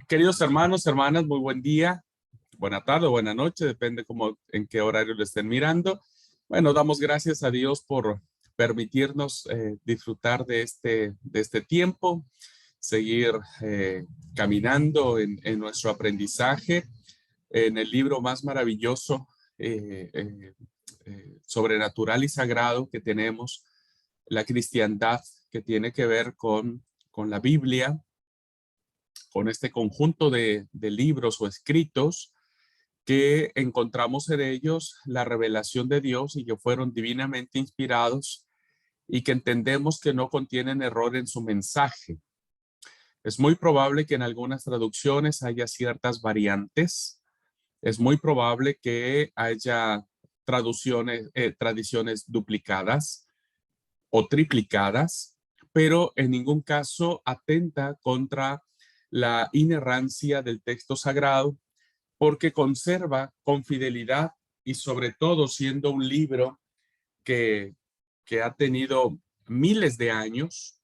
Queridos hermanos, hermanas, muy buen día, buena tarde, buena noche, depende en qué horario lo estén mirando. Bueno, damos gracias a Dios por permitirnos disfrutar de este tiempo, seguir caminando en nuestro aprendizaje, en el libro más maravilloso, sobrenatural y sagrado que tenemos, la cristiandad, que tiene que ver con la Biblia, con este conjunto de libros o escritos que encontramos en ellos la revelación de Dios y que fueron divinamente inspirados y que entendemos que no contienen error en su mensaje. Es muy probable que en algunas traducciones haya ciertas variantes. Es muy probable que haya tradiciones duplicadas o triplicadas, pero en ningún caso atenta contra la inerrancia del texto sagrado, porque conserva con fidelidad y sobre todo siendo un libro que, que ha tenido miles de años,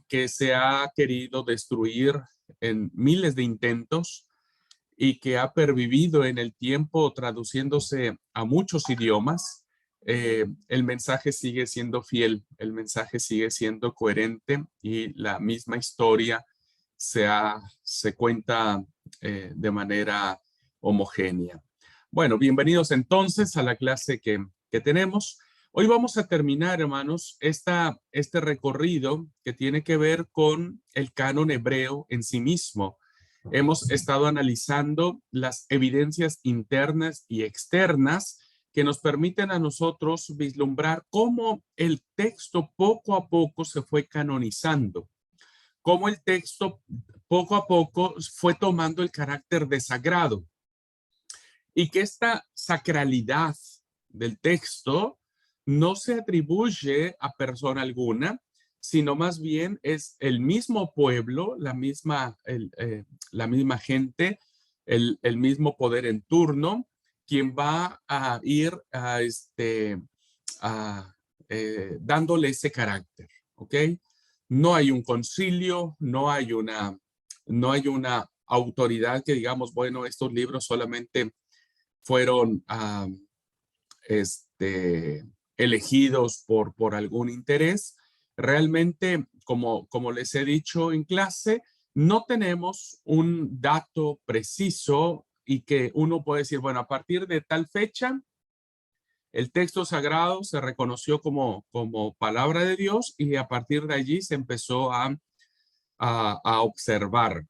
que se ha querido destruir en miles de intentos y que ha pervivido en el tiempo traduciéndose a muchos idiomas. El mensaje sigue siendo fiel, el mensaje sigue siendo coherente y la misma historia se cuenta de manera homogénea. Bueno, bienvenidos entonces a la clase que tenemos. Hoy vamos a terminar, hermanos, este recorrido que tiene que ver con el canon hebreo en sí mismo. Hemos estado analizando las evidencias internas y externas que nos permiten a nosotros vislumbrar cómo el texto poco a poco se fue canonizando, cómo el texto poco a poco fue tomando el carácter de sagrado y que esta sacralidad del texto no se atribuye a persona alguna, sino más bien es el mismo pueblo, la misma gente, el mismo poder en turno, quien va a ir dándole ese carácter, ¿ok? No hay un concilio, no hay una autoridad que digamos, bueno, estos libros solamente fueron elegidos por algún interés. Realmente, como les he dicho en clase, no tenemos un dato preciso y que uno puede decir, bueno, a partir de tal fecha, el texto sagrado se reconoció como palabra de Dios y a partir de allí se empezó a observar.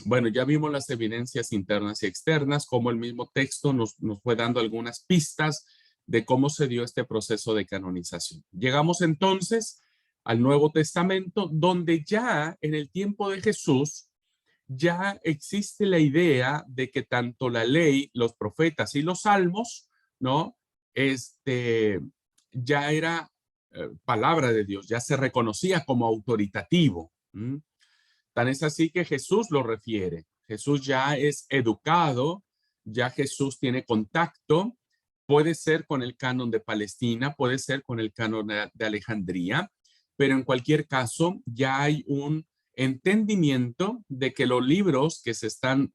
Bueno, ya vimos las evidencias internas y externas, cómo el mismo texto nos fue dando algunas pistas de cómo se dio este proceso de canonización. Llegamos entonces al Nuevo Testamento, donde ya en el tiempo de Jesús ya existe la idea de que tanto la ley, los profetas y los salmos, ¿no? Ya era palabra de Dios, ya se reconocía como autoritativo. Tan es así que Jesús lo refiere. Jesús ya es educado, ya Jesús tiene contacto, puede ser con el canon de Palestina, puede ser con el canon de Alejandría, pero en cualquier caso ya hay un entendimiento de que los libros que se están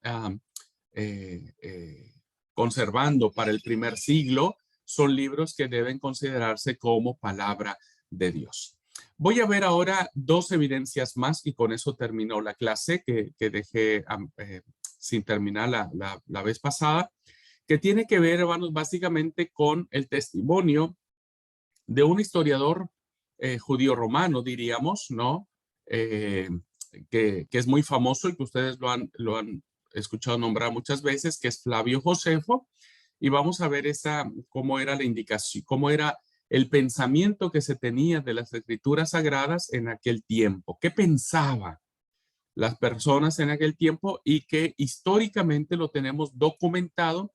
conservando para el primer siglo son libros que deben considerarse como palabra de Dios. Voy a ver ahora dos evidencias más y con eso terminó la clase que dejé sin terminar la vez pasada, que tiene que ver, hermanos, básicamente con el testimonio de un historiador judío romano, diríamos, ¿no? Que es muy famoso y que ustedes lo han escuchado nombrar muchas veces, que es Flavio Josefo. Y vamos a ver cómo era la indicación, cómo era el pensamiento que se tenía de las escrituras sagradas en aquel tiempo. ¿Qué pensaban las personas en aquel tiempo y que históricamente lo tenemos documentado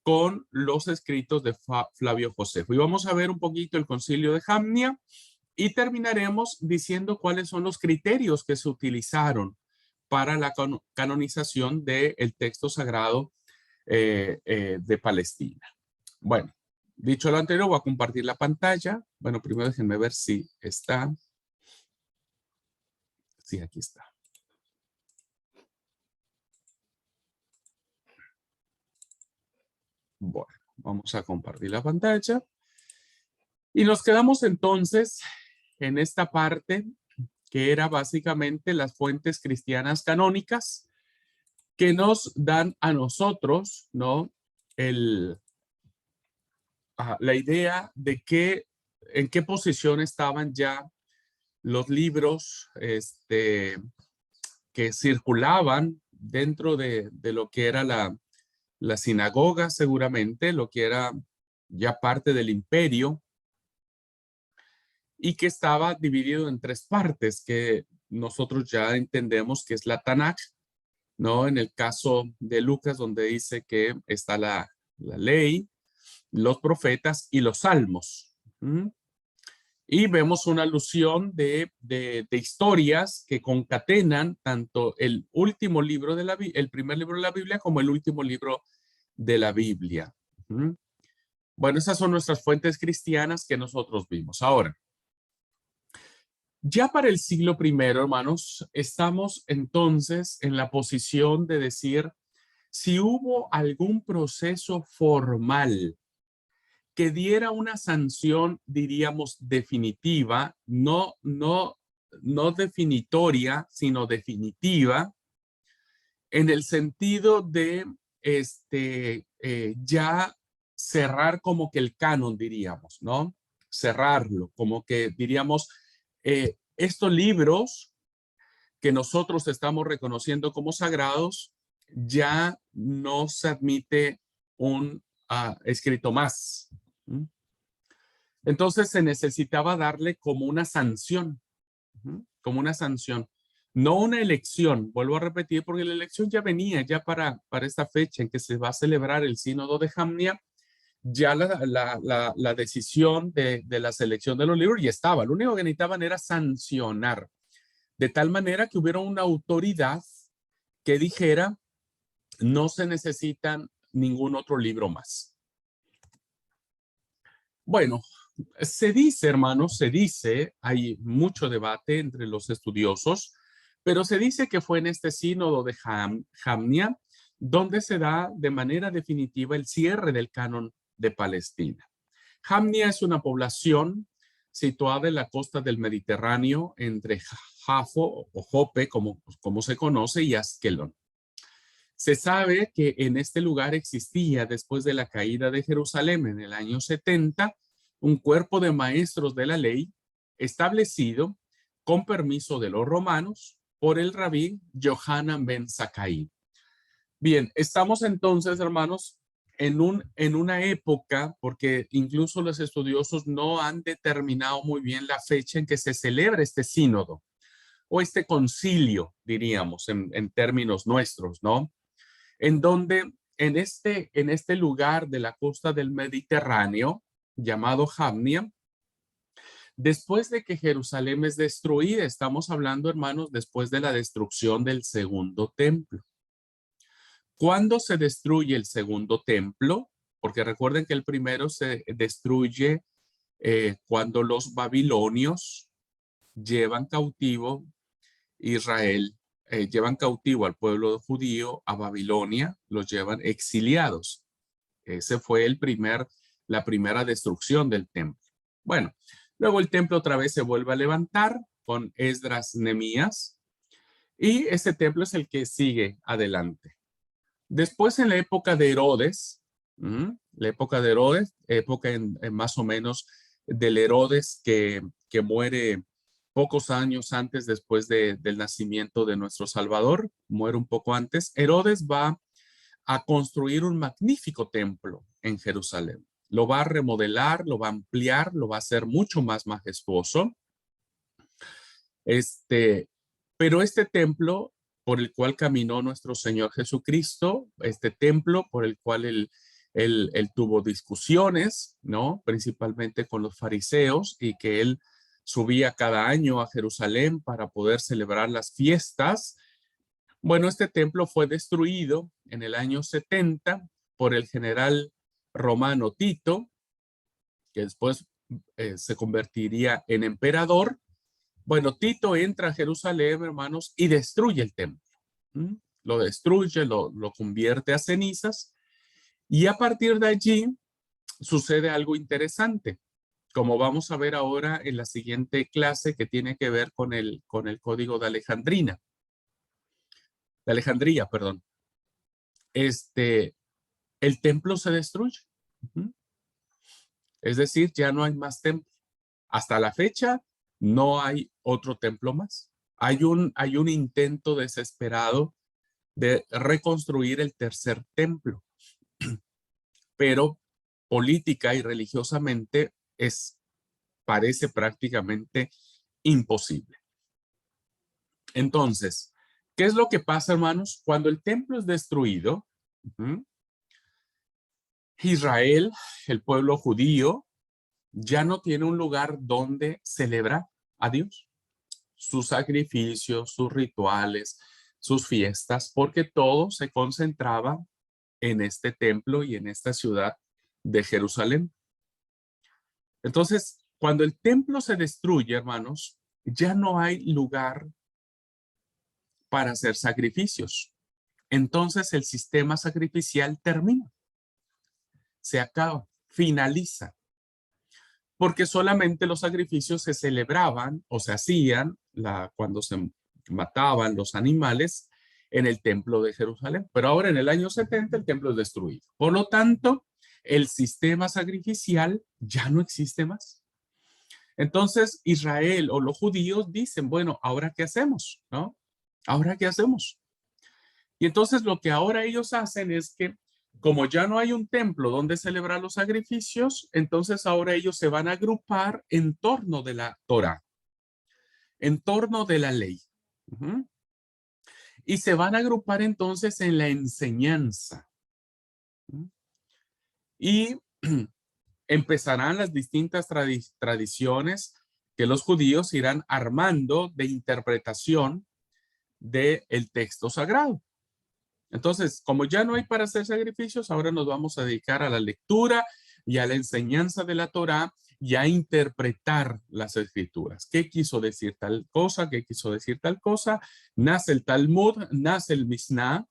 con los escritos de Flavio Josefo? Y vamos a ver un poquito el concilio de Jamnia y terminaremos diciendo cuáles son los criterios que se utilizaron para la canonización del texto sagrado de Palestina. Bueno, dicho lo anterior, voy a compartir la pantalla. Bueno, primero déjenme ver si está. Sí, aquí está. Vamos a compartir la pantalla. Y nos quedamos entonces en esta parte que era básicamente las fuentes cristianas canónicas que nos dan a nosotros, ¿no? La idea de en qué posición estaban ya los libros que circulaban dentro de lo que era la sinagoga, seguramente, lo que era ya parte del imperio, y que estaba dividido en tres partes que nosotros ya entendemos que es la Tanakh, ¿no? En el caso de Lucas, donde dice que está la ley, los profetas y los salmos. ¿Mm? Y vemos una alusión de historias que concatenan tanto el último libro de el primer libro de la Biblia como el último libro de la Biblia. ¿Mm? Bueno, esas son nuestras fuentes cristianas que nosotros vimos. Ahora, ya para el siglo primero, hermanos, estamos entonces en la posición de decir si hubo algún proceso formal que diera una sanción, diríamos, definitiva, no definitoria, sino definitiva, en el sentido de ya cerrar como que el canon, diríamos, ¿no? Cerrarlo, como que diríamos, estos libros que nosotros estamos reconociendo como sagrados, ya no se admite un escrito más. ¿Mm? Entonces se necesitaba darle como una sanción, como una sanción, no una elección, vuelvo a repetir, porque la elección ya venía, ya para esta fecha en que se va a celebrar el sínodo de Jamnia, ya la decisión de la selección de los libros ya estaba, lo único que necesitaban era sancionar, de tal manera que hubiera una autoridad que dijera, no se necesitan ningún otro libro más. Bueno, se dice, hermanos, se dice, hay mucho debate entre los estudiosos, pero se dice que fue en este sínodo de Jamnia donde se da de manera definitiva el cierre del canon de Palestina. Jamnia es una población situada en la costa del Mediterráneo entre Jafo o Jope, como se conoce, y Askelon. Se sabe que en este lugar existía, después de la caída de Jerusalén en el año 70, un cuerpo de maestros de la ley establecido con permiso de los romanos por el rabí Yohanan ben Zakkai. Bien, estamos entonces, hermanos, en una época, porque incluso los estudiosos no han determinado muy bien la fecha en que se celebra este sínodo o este concilio, diríamos, en términos nuestros, ¿no? En donde en este lugar de la costa del Mediterráneo, llamado Jamnia, después de que Jerusalén es destruida, estamos hablando, hermanos, después de la destrucción del segundo templo. ¿Cuándo se destruye el segundo templo? Porque recuerden que el primero se destruye cuando los babilonios llevan cautivo Israel, llevan cautivo al pueblo judío a Babilonia, los llevan exiliados. Ese fue la primera destrucción del templo. Bueno, luego el templo otra vez se vuelve a levantar con Esdras, Nehemías, y este templo es el que sigue adelante. Después en la época de Herodes, época en más o menos del Herodes que muere pocos años antes después del nacimiento de nuestro Salvador, muere un poco antes. Herodes va a construir un magnífico templo en Jerusalén. Lo va a remodelar, lo va a ampliar, lo va a hacer mucho más majestuoso. Pero este templo por el cual caminó nuestro Señor Jesucristo, este templo por el cual él tuvo discusiones, ¿no? Principalmente con los fariseos, y que él subía cada año a Jerusalén para poder celebrar las fiestas. Bueno, este templo fue destruido en el año 70 por el general romano Tito, que después se convertiría en emperador. Bueno, Tito entra a Jerusalén, hermanos, y destruye el templo. Lo destruye, lo convierte a cenizas. Y a partir de allí, sucede algo interesante, como vamos a ver ahora en la siguiente clase que tiene que ver con el código de Alejandría, perdón. El templo se destruye. Ujú. Es decir, ya no hay más templo. Hasta la fecha, no hay otro templo más. Hay un intento desesperado de reconstruir el tercer templo, pero política y religiosamente parece prácticamente imposible. Entonces, ¿qué es lo que pasa, hermanos? Cuando el templo es destruido, Israel, el pueblo judío, ya no tiene un lugar donde celebrar a Dios, sus sacrificios, sus rituales, sus fiestas, porque todo se concentraba en este templo y en esta ciudad de Jerusalén. Entonces, cuando el templo se destruye, hermanos, ya no hay lugar para hacer sacrificios. Entonces el sistema sacrificial termina, se acaba, finaliza, porque solamente los sacrificios se celebraban o se hacían cuando se mataban los animales en el templo de Jerusalén. Pero ahora en el año 70 el templo es destruido. Por lo tanto, el sistema sacrificial ya no existe más. Entonces Israel o los judíos dicen, bueno, ¿ahora qué hacemos? ¿No? ¿Ahora qué hacemos? Y entonces lo que ahora ellos hacen es que como ya no hay un templo donde celebrar los sacrificios, entonces ahora ellos se van a agrupar en torno de la Torá, en torno de la ley. Uh-huh. Y se van a agrupar entonces en la enseñanza. Uh-huh. Y empezarán las distintas tradiciones que los judíos irán armando de interpretación del texto sagrado. Entonces, como ya no hay para hacer sacrificios, ahora nos vamos a dedicar a la lectura y a la enseñanza de la Torá y a interpretar las escrituras. ¿Qué quiso decir tal cosa? ¿Qué quiso decir tal cosa? Nace el Talmud, nace el Mishnah,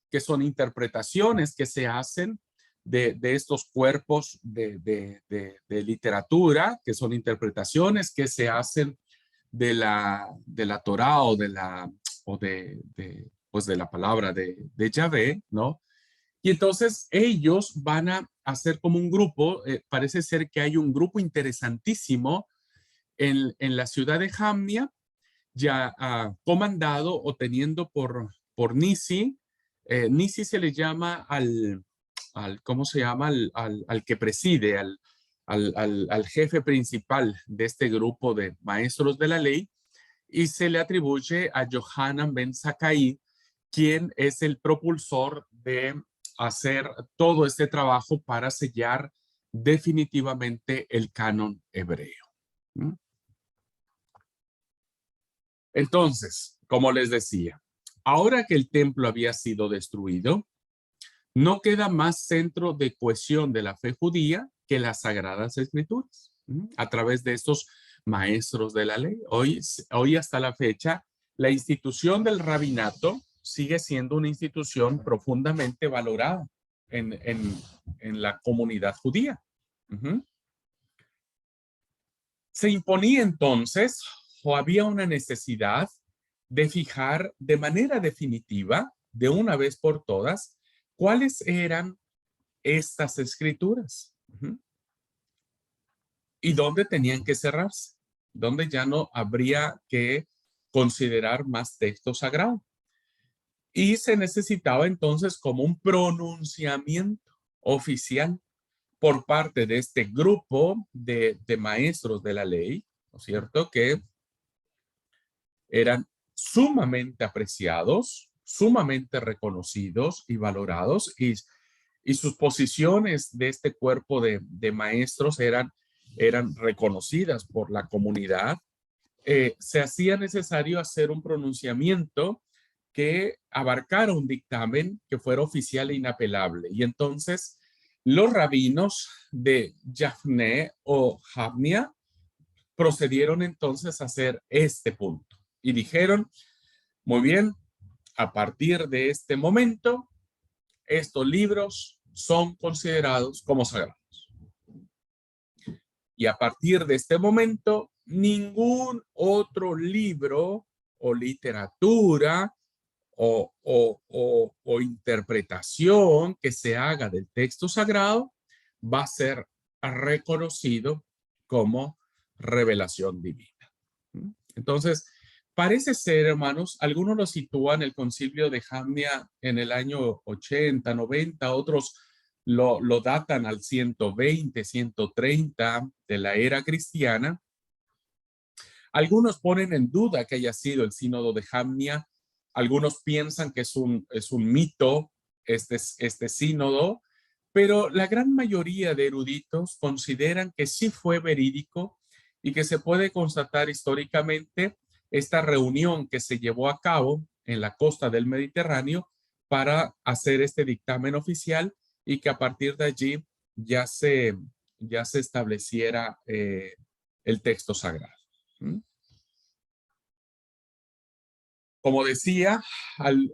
que son interpretaciones que se hacen de estos cuerpos de literatura, que son interpretaciones que se hacen de la Torá pues de la palabra de Yahvé, ¿no? Y entonces ellos van a hacer como un grupo, parece ser que hay un grupo interesantísimo en la ciudad de Jamnia, ya comandado o teniendo por Nisi. Nisi se le llama ¿cómo se llama? Al que preside, al jefe principal de este grupo de maestros de la ley, y se le atribuye a Yohanan ben Zakkai, quien es el propulsor de hacer todo este trabajo para sellar definitivamente el canon hebreo. Entonces, como les decía, ahora que el templo había sido destruido, no queda más centro de cohesión de la fe judía que las sagradas escrituras, a través de estos maestros de la ley. Hoy hasta la fecha, la institución del rabinato sigue siendo una institución profundamente valorada en la comunidad judía. Se imponía entonces, o había una necesidad de fijar de manera definitiva, de una vez por todas, cuáles eran estas escrituras y dónde tenían que cerrarse, dónde ya no habría que considerar más texto sagrado. Y se necesitaba entonces como un pronunciamiento oficial por parte de este grupo de maestros de la ley, ¿no es cierto?, que eran sumamente apreciados, sumamente reconocidos y valorados, y sus posiciones de este cuerpo de maestros eran reconocidas por la comunidad. Se hacía necesario hacer un pronunciamiento que abarcara un dictamen que fuera oficial e inapelable. Y entonces los rabinos de Yavne o Jamnia procedieron entonces a hacer este punto y dijeron, muy bien, a partir de este momento, estos libros son considerados como sagrados. Y a partir de este momento, ningún otro libro o literatura o interpretación que se haga del texto sagrado va a ser reconocido como revelación divina. Entonces, parece ser, hermanos, algunos lo sitúan el concilio de Jamnia en el año 80, 90, otros lo datan al 120, 130 de la era cristiana. Algunos ponen en duda que haya sido el sínodo de Jamnia. Algunos piensan que es un mito este sínodo, pero la gran mayoría de eruditos consideran que sí fue verídico y que se puede constatar históricamente esta reunión que se llevó a cabo en la costa del Mediterráneo para hacer este dictamen oficial y que a partir de allí ya se estableciera el texto sagrado. Como decía,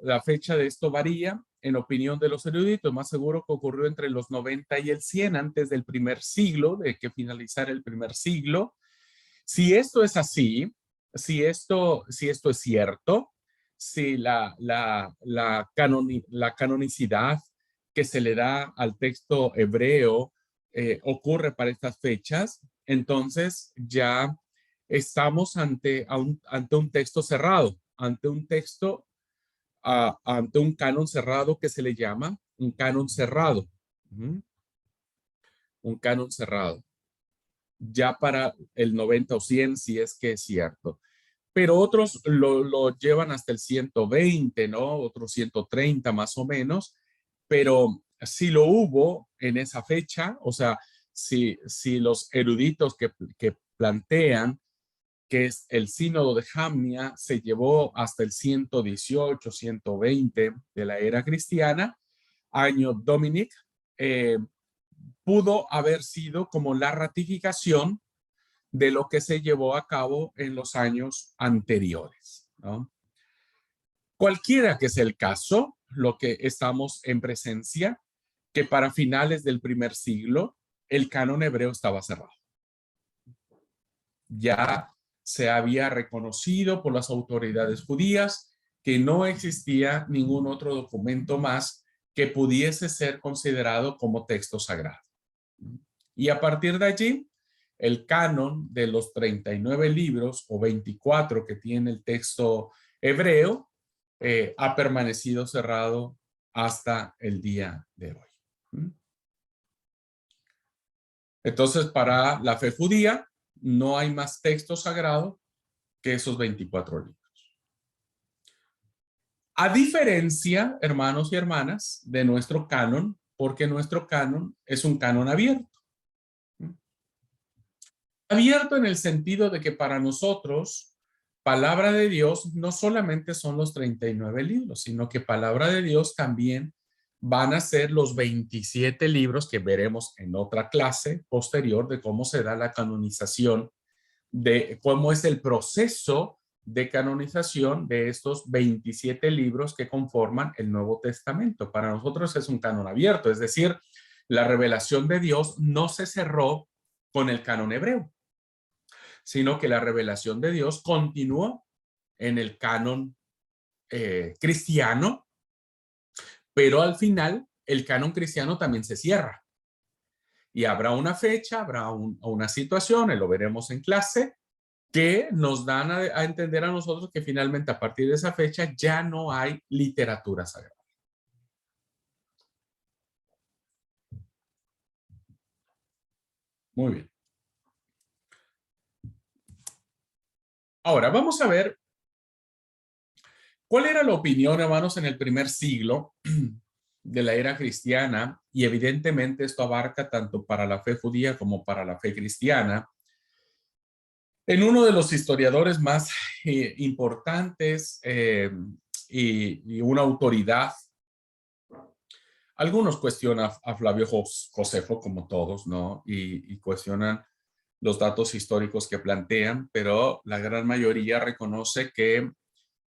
la fecha de esto varía. En opinión de los eruditos, más seguro que ocurrió entre los 90 y el 100 antes del primer siglo, de que finalizara el primer siglo. Si esto es así, si esto es cierto, si la canonicidad que se le da al texto hebreo ocurre para estas fechas, entonces ya estamos ante un texto cerrado, ante un texto, ante un canon cerrado que se le llama un canon cerrado. Un canon cerrado. Ya para el 90 o 100, si es que es cierto. Pero otros lo llevan hasta el 120, ¿no? Otros 130 más o menos. Pero si lo hubo en esa fecha, o sea, si los eruditos que plantean que es el sínodo de Jamnia se llevó hasta el 118, 120 de la era cristiana, año Dominic, pudo haber sido como la ratificación de lo que se llevó a cabo en los años anteriores, ¿no? Cualquiera que sea el caso, lo que estamos en presencia, que para finales del primer siglo, el canon hebreo estaba cerrado. Ya se había reconocido por las autoridades judías que no existía ningún otro documento más que pudiese ser considerado como texto sagrado. Y a partir de allí, el canon de los 39 libros o 24 que tiene el texto hebreo ha permanecido cerrado hasta el día de hoy. Entonces, para la fe judía, no hay más texto sagrado que esos 24 libros. A diferencia, hermanos y hermanas, de nuestro canon, porque nuestro canon es un canon abierto. Abierto en el sentido de que para nosotros, palabra de Dios no solamente son los 39 libros, sino que palabra de Dios también van a ser los 27 libros que veremos en otra clase posterior de cómo se da la canonización, de cómo es el proceso de canonización de estos 27 libros que conforman el Nuevo Testamento. Para nosotros es un canon abierto, es decir, la revelación de Dios no se cerró con el canon hebreo, sino que la revelación de Dios continuó en el canon cristiano, pero al final el canon cristiano también se cierra. Y habrá una fecha, habrá una situación, y lo veremos en clase, que nos dan a entender a nosotros que finalmente a partir de esa fecha ya no hay literatura sagrada. Muy bien. Ahora vamos a ver cuál era la opinión, hermanos, en el primer siglo de la era cristiana, y evidentemente esto abarca tanto para la fe judía como para la fe cristiana. En uno de los historiadores más importantes y una autoridad, algunos cuestionan a Flavio Josefo como todos, ¿no? Y cuestionan los datos históricos que plantean, pero la gran mayoría reconoce que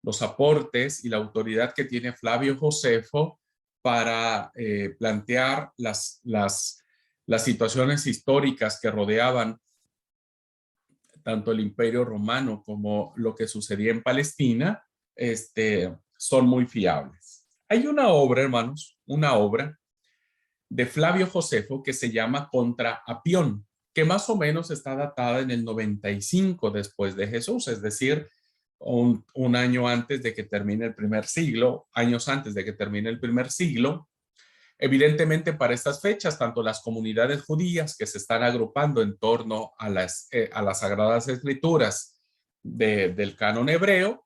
los aportes y la autoridad que tiene Flavio Josefo para plantear las situaciones históricas que rodeaban tanto el Imperio Romano como lo que sucedía en Palestina, son muy fiables. Hay una obra, hermanos, una obra de Flavio Josefo que se llama Contra Apión, que más o menos está datada en el 95 después de Jesús, es decir, un año antes de que termine el primer siglo, años antes de que termine el primer siglo. Evidentemente, para estas fechas, tanto las comunidades judías que se están agrupando en torno a las Sagradas Escrituras del canon hebreo,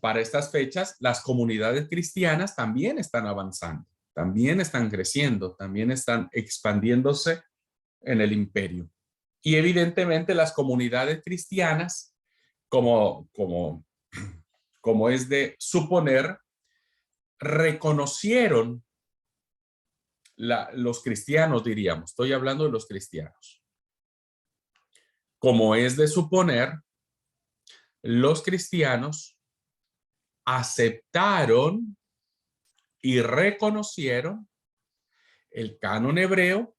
para estas fechas, las comunidades cristianas también están avanzando, también están creciendo, también están expandiéndose en el imperio. Y evidentemente las comunidades cristianas, como, como, como es de suponer, reconocieron los cristianos, diríamos, estoy hablando de los cristianos. Como es de suponer, los cristianos aceptaron y reconocieron el canon hebreo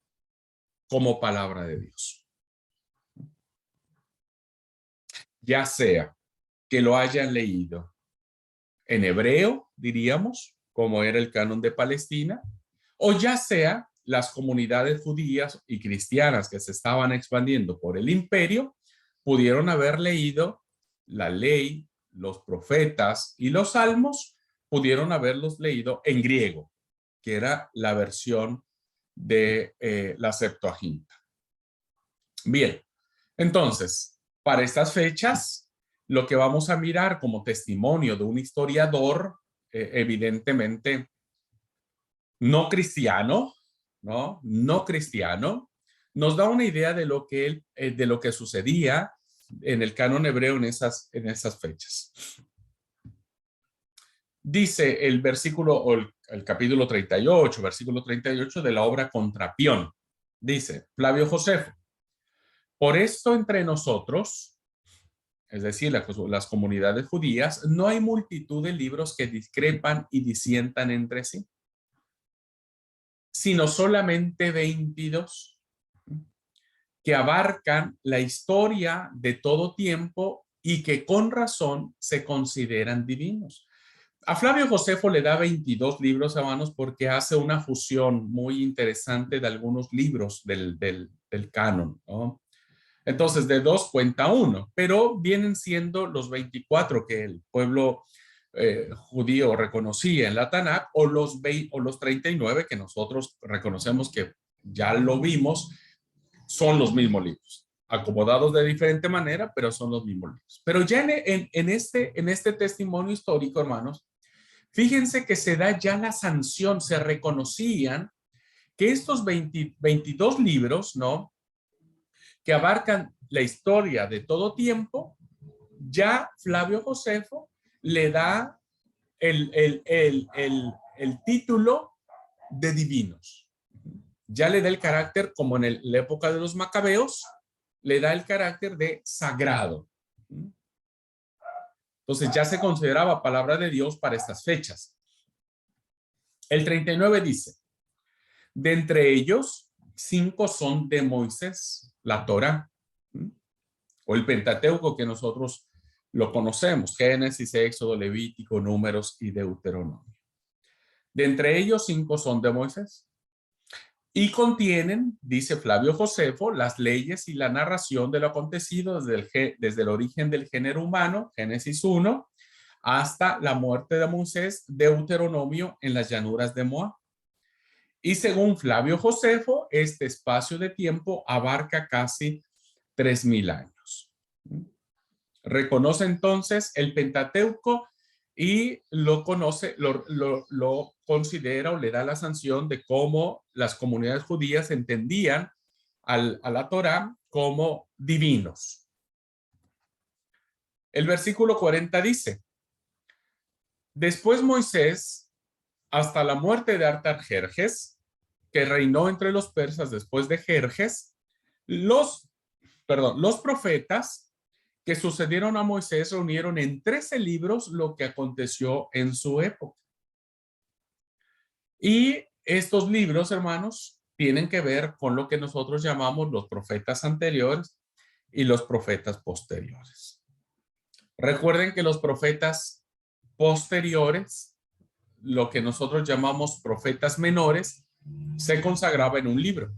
como palabra de Dios. Ya sea que lo hayan leído en hebreo, diríamos, como era el canon de Palestina, o ya sea las comunidades judías y cristianas que se estaban expandiendo por el imperio, pudieron haber leído la ley, los profetas y los salmos, pudieron haberlos leído en griego, que era la versión de la Septuaginta. Bien, entonces, para estas fechas, lo que vamos a mirar como testimonio de un historiador, evidentemente no cristiano, ¿no? No cristiano, nos da una idea de lo que sucedía en el canon hebreo en esas fechas. Dice el versículo, o el capítulo 38, versículo 38 de la obra Contra Apión. Dice Flavio Josefo: por esto entre nosotros, es decir, las comunidades judías, no hay multitud de libros que discrepan y disientan entre sí, sino solamente 22 que abarcan la historia de todo tiempo y que con razón se consideran divinos. A Flavio Josefo le da 22 libros, hermanos, porque hace una fusión muy interesante de algunos libros del canon, ¿no? Entonces, de 2 cuenta 1, pero vienen siendo los 24 que el pueblo judío reconocía en la Tanakh, o los 39 que nosotros reconocemos que ya lo vimos, son los mismos libros, acomodados de diferente manera, pero son los mismos libros. Pero ya en este testimonio histórico, hermanos, fíjense que se da ya la sanción, se reconocían que estos 22 libros, ¿no?, que abarcan la historia de todo tiempo, ya Flavio Josefo le da el título de divinos. Ya le da el carácter, como en la época de los macabeos, le da el carácter de sagrado. Entonces ya se consideraba palabra de Dios para estas fechas. El 39 dice: de entre ellos, 5 son de Moisés, la Torá, o el Pentateuco, que nosotros lo conocemos: Génesis, Éxodo, Levítico, Números y Deuteronomio. De entre ellos, 5 son de Moisés y contienen, dice Flavio Josefo, las leyes y la narración de lo acontecido desde el origen del género humano, Génesis 1, hasta la muerte de Moisés, Deuteronomio, en las llanuras de Moab. Y según Flavio Josefo, este espacio de tiempo abarca casi 3000 años. Reconoce entonces el Pentateuco y lo considera, o le da la sanción de cómo las comunidades judías entendían a la Torá como divinos. El versículo 40 dice: después Moisés, hasta la muerte de Artajerjes, que reinó entre los persas después de Jerjes, los profetas que sucedieron a Moisés reunieron en 13 libros lo que aconteció en su época. Y estos libros, hermanos, tienen que ver con lo que nosotros llamamos los profetas anteriores, y los profetas posteriores. Recuerden que los profetas posteriores, lo que nosotros llamamos profetas menores, se consagraba en un libro.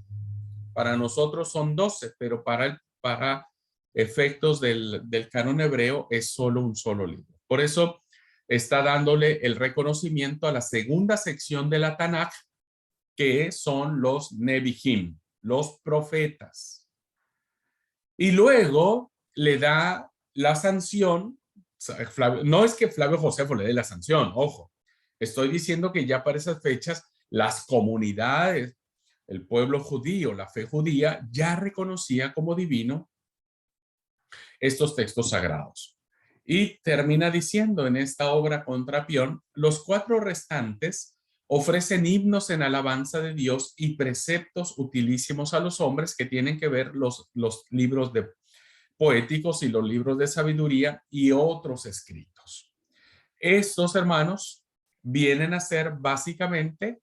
Para nosotros son 12, pero para efectos del canon hebreo es solo un solo libro. Por eso está dándole el reconocimiento a la segunda sección de la Tanaj, que son los Nebihim, los profetas. Y luego le da la sanción. No es que Flavio Josefo le dé la sanción, ojo. Estoy diciendo que ya para esas fechas las comunidades, el pueblo judío, la fe judía, ya reconocía como divino estos textos sagrados. Y termina diciendo en esta obra contra Pion, los 4 restantes ofrecen himnos en alabanza de Dios y preceptos utilísimos a los hombres que tienen que ver los libros de poéticos y los libros de sabiduría y otros escritos. Estos, hermanos, vienen a ser básicamente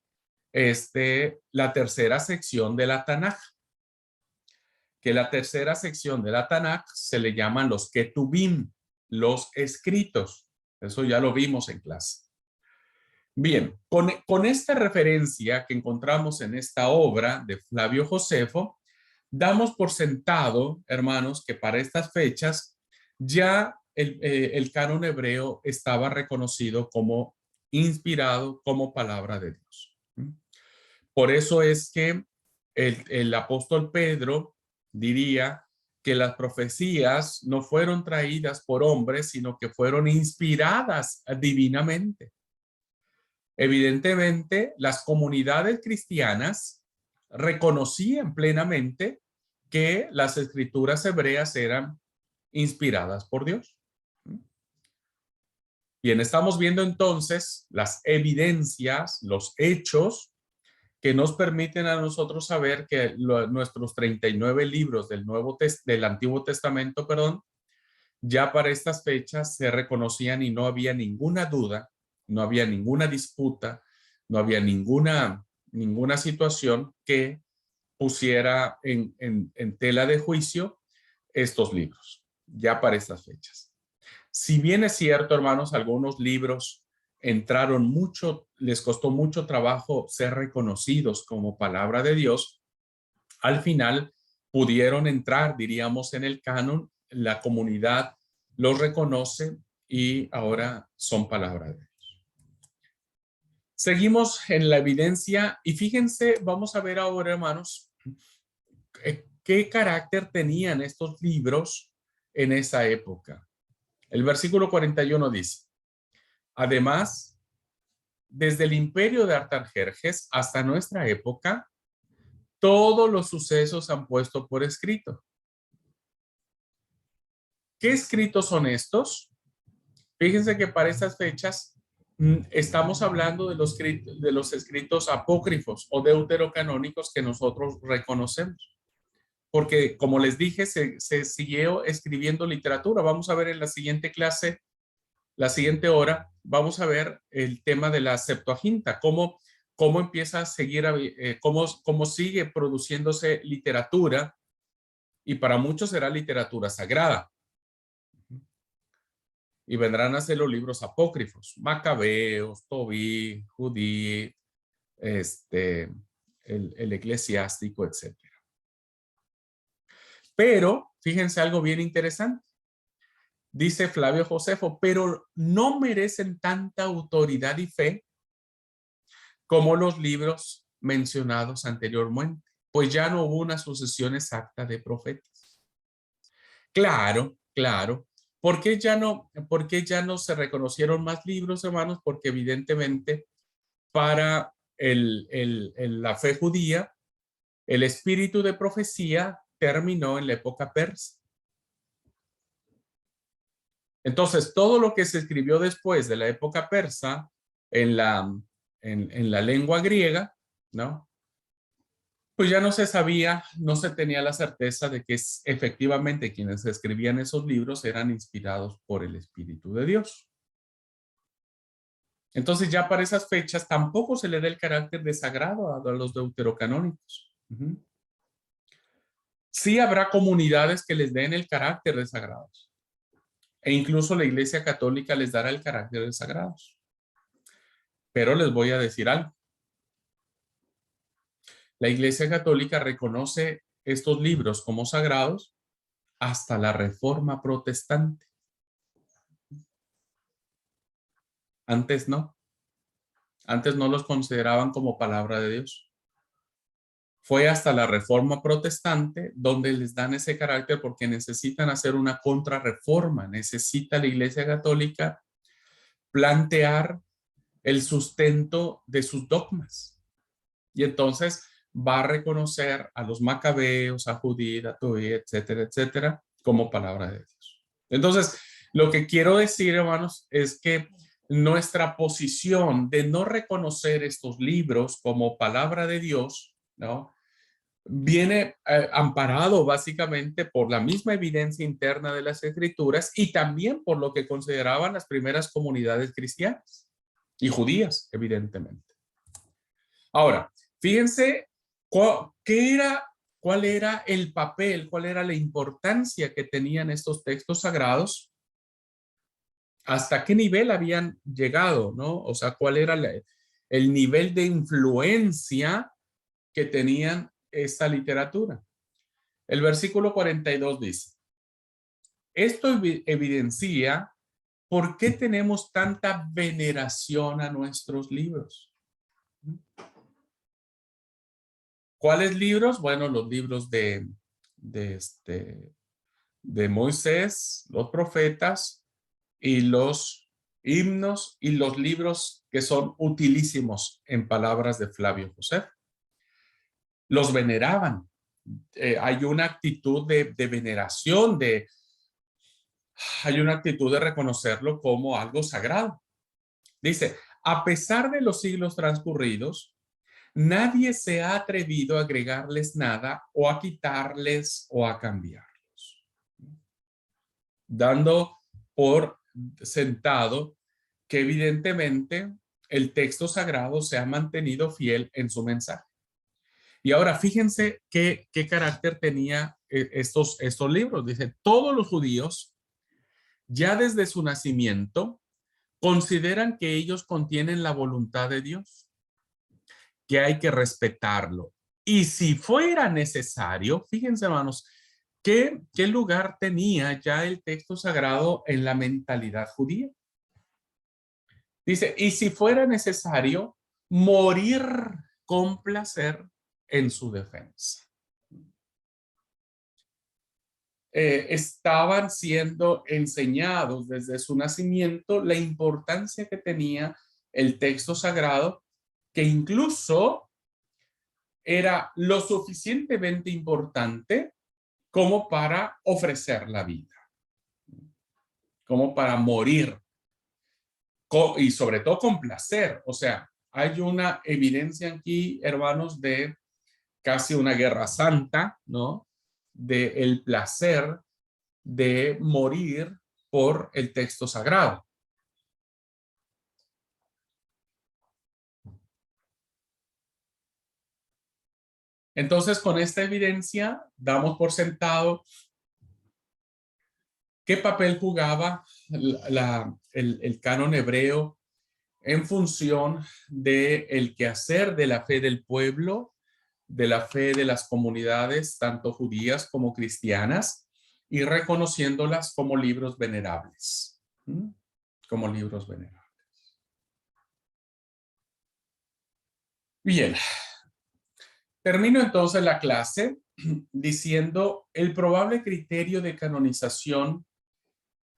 la tercera sección de la Tanaj, que la tercera sección de la Tanaj se le llaman los Ketubim, los escritos. Eso ya lo vimos en clase. Bien, con esta referencia que encontramos en esta obra de Flavio Josefo, damos por sentado, hermanos, que para estas fechas ya el canon hebreo estaba reconocido como inspirado, como palabra de Dios. Por eso es que el apóstol Pedro diría que las profecías no fueron traídas por hombres, sino que fueron inspiradas divinamente. Evidentemente, las comunidades cristianas reconocían plenamente que las escrituras hebreas eran inspiradas por Dios. Bien, estamos viendo entonces las evidencias, los hechos que nos permiten a nosotros saber que nuestros 39 libros del Antiguo Testamento, perdón, ya para estas fechas se reconocían y no había ninguna duda, no había ninguna disputa, no había ninguna situación que pusiera en tela de juicio estos libros, ya para estas fechas. Si bien es cierto, hermanos, algunos libros entraron mucho, les costó mucho trabajo ser reconocidos como palabra de Dios, al final pudieron entrar, diríamos, en el canon, la comunidad los reconoce y ahora son palabra de Dios. Seguimos en la evidencia y fíjense, vamos a ver ahora, hermanos, qué carácter tenían estos libros en esa época. El versículo 41 dice, además, desde el imperio de Artajerjes hasta nuestra época, todos los sucesos han puesto por escrito. ¿Qué escritos son estos? Fíjense que para estas fechas estamos hablando de los escritos apócrifos o deuterocanónicos que nosotros reconocemos. Porque, como les dije, se siguió escribiendo literatura. Vamos a ver en la siguiente clase, la siguiente hora, vamos a ver el tema de la Septuaginta, cómo empieza a seguir, cómo sigue produciéndose literatura, y para muchos será literatura sagrada. Y vendrán a ser los libros apócrifos, Macabeos, Tobí, Judí, el eclesiástico, etc. Pero, fíjense algo bien interesante. Dice Flavio Josefo, pero no merecen tanta autoridad y fe como los libros mencionados anteriormente, pues ya no hubo una sucesión exacta de profetas. Claro, claro. ¿Por qué ya no se reconocieron más libros, hermanos? Porque evidentemente para la fe judía, el espíritu de profecía terminó en la época persa. Entonces, todo lo que se escribió después de la época persa en la lengua griega, ¿no? Pues ya no se sabía, no se tenía la certeza de que efectivamente quienes escribían esos libros eran inspirados por el Espíritu de Dios. Entonces ya para esas fechas tampoco se le da el carácter de sagrado a los deuterocanónicos. Sí habrá comunidades que les den el carácter de sagrados. E incluso la Iglesia Católica les dará el carácter de sagrados. Pero les voy a decir algo. La Iglesia Católica reconoce estos libros como sagrados hasta la Reforma Protestante. Antes no. Antes no los consideraban como palabra de Dios. Fue hasta la Reforma Protestante donde les dan ese carácter porque necesitan hacer una contrarreforma. Necesita la Iglesia Católica plantear el sustento de sus dogmas. Y entonces va a reconocer a los macabeos, a Judith, a Tobit, etcétera, etcétera, como palabra de Dios. Entonces, lo que quiero decir, hermanos, es que nuestra posición de no reconocer estos libros como palabra de Dios, ¿no? Viene amparado básicamente por la misma evidencia interna de las escrituras y también por lo que consideraban las primeras comunidades cristianas y judías, evidentemente. Ahora, fíjense cuál era el papel, cuál era la importancia que tenían estos textos sagrados, hasta qué nivel habían llegado, ¿no? O sea, cuál era el nivel de influencia que tenían esta literatura. El versículo 42 dice, esto evidencia por qué tenemos tanta veneración a nuestros libros. ¿Cuáles libros? Bueno, los libros de Moisés, los profetas y los himnos y los libros que son utilísimos en palabras de Flavio José. Los veneraban. Hay una actitud de veneración, hay una actitud de reconocerlo como algo sagrado. Dice, a pesar de los siglos transcurridos, nadie se ha atrevido a agregarles nada o a quitarles o a cambiarlos, dando por sentado que evidentemente el texto sagrado se ha mantenido fiel en su mensaje. Y ahora fíjense qué carácter tenía estos libros. Dice, todos los judíos, ya desde su nacimiento, consideran que ellos contienen la voluntad de Dios, que hay que respetarlo. Y si fuera necesario, fíjense, hermanos, ¿qué lugar tenía ya el texto sagrado en la mentalidad judía? Dice, y si fuera necesario, morir con placer en su defensa. Estaban siendo enseñados desde su nacimiento la importancia que tenía el texto sagrado, que incluso era lo suficientemente importante como para ofrecer la vida, como para morir, y sobre todo con placer. O sea, hay una evidencia aquí, hermanos, de casi una guerra santa, ¿no? De el placer de morir por el texto sagrado. Entonces, con esta evidencia, damos por sentado qué papel jugaba el canon hebreo en función del quehacer de la fe del pueblo, de la fe de las comunidades, tanto judías como cristianas, y reconociéndolas como libros venerables. Como libros venerables. Bien, termino entonces la clase diciendo el probable criterio de canonización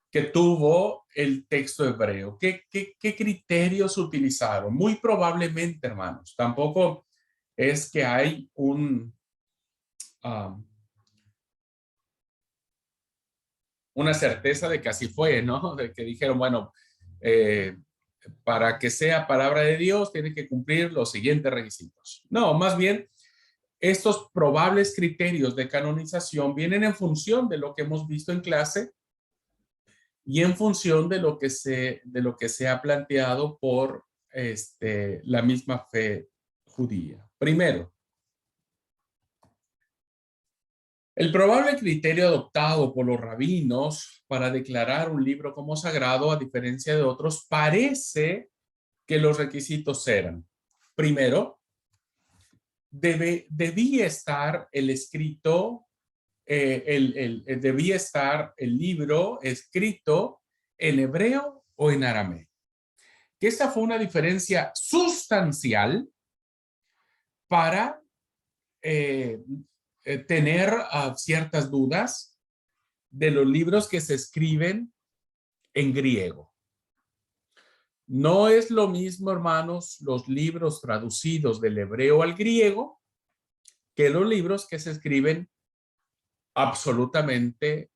que tuvo el texto hebreo. ¿Qué criterios utilizaron? Muy probablemente, hermanos, tampoco es que hay una certeza de que así fue, ¿no? De que dijeron, bueno, para que sea palabra de Dios tiene que cumplir los siguientes requisitos. No, más bien, estos probables criterios de canonización vienen en función de lo que hemos visto en clase y en función de lo que se ha planteado por la misma fe judía. Primero, El probable criterio adoptado por los rabinos para declarar un libro como sagrado, a diferencia de otros, parece que los requisitos eran: primero, debía estar el escrito, debía estar el libro escrito en hebreo o en arameo. Que esta fue una diferencia sustancial para tener ciertas dudas de los libros que se escriben en griego. No es lo mismo, hermanos, los libros traducidos del hebreo al griego que los libros que se escriben absolutamente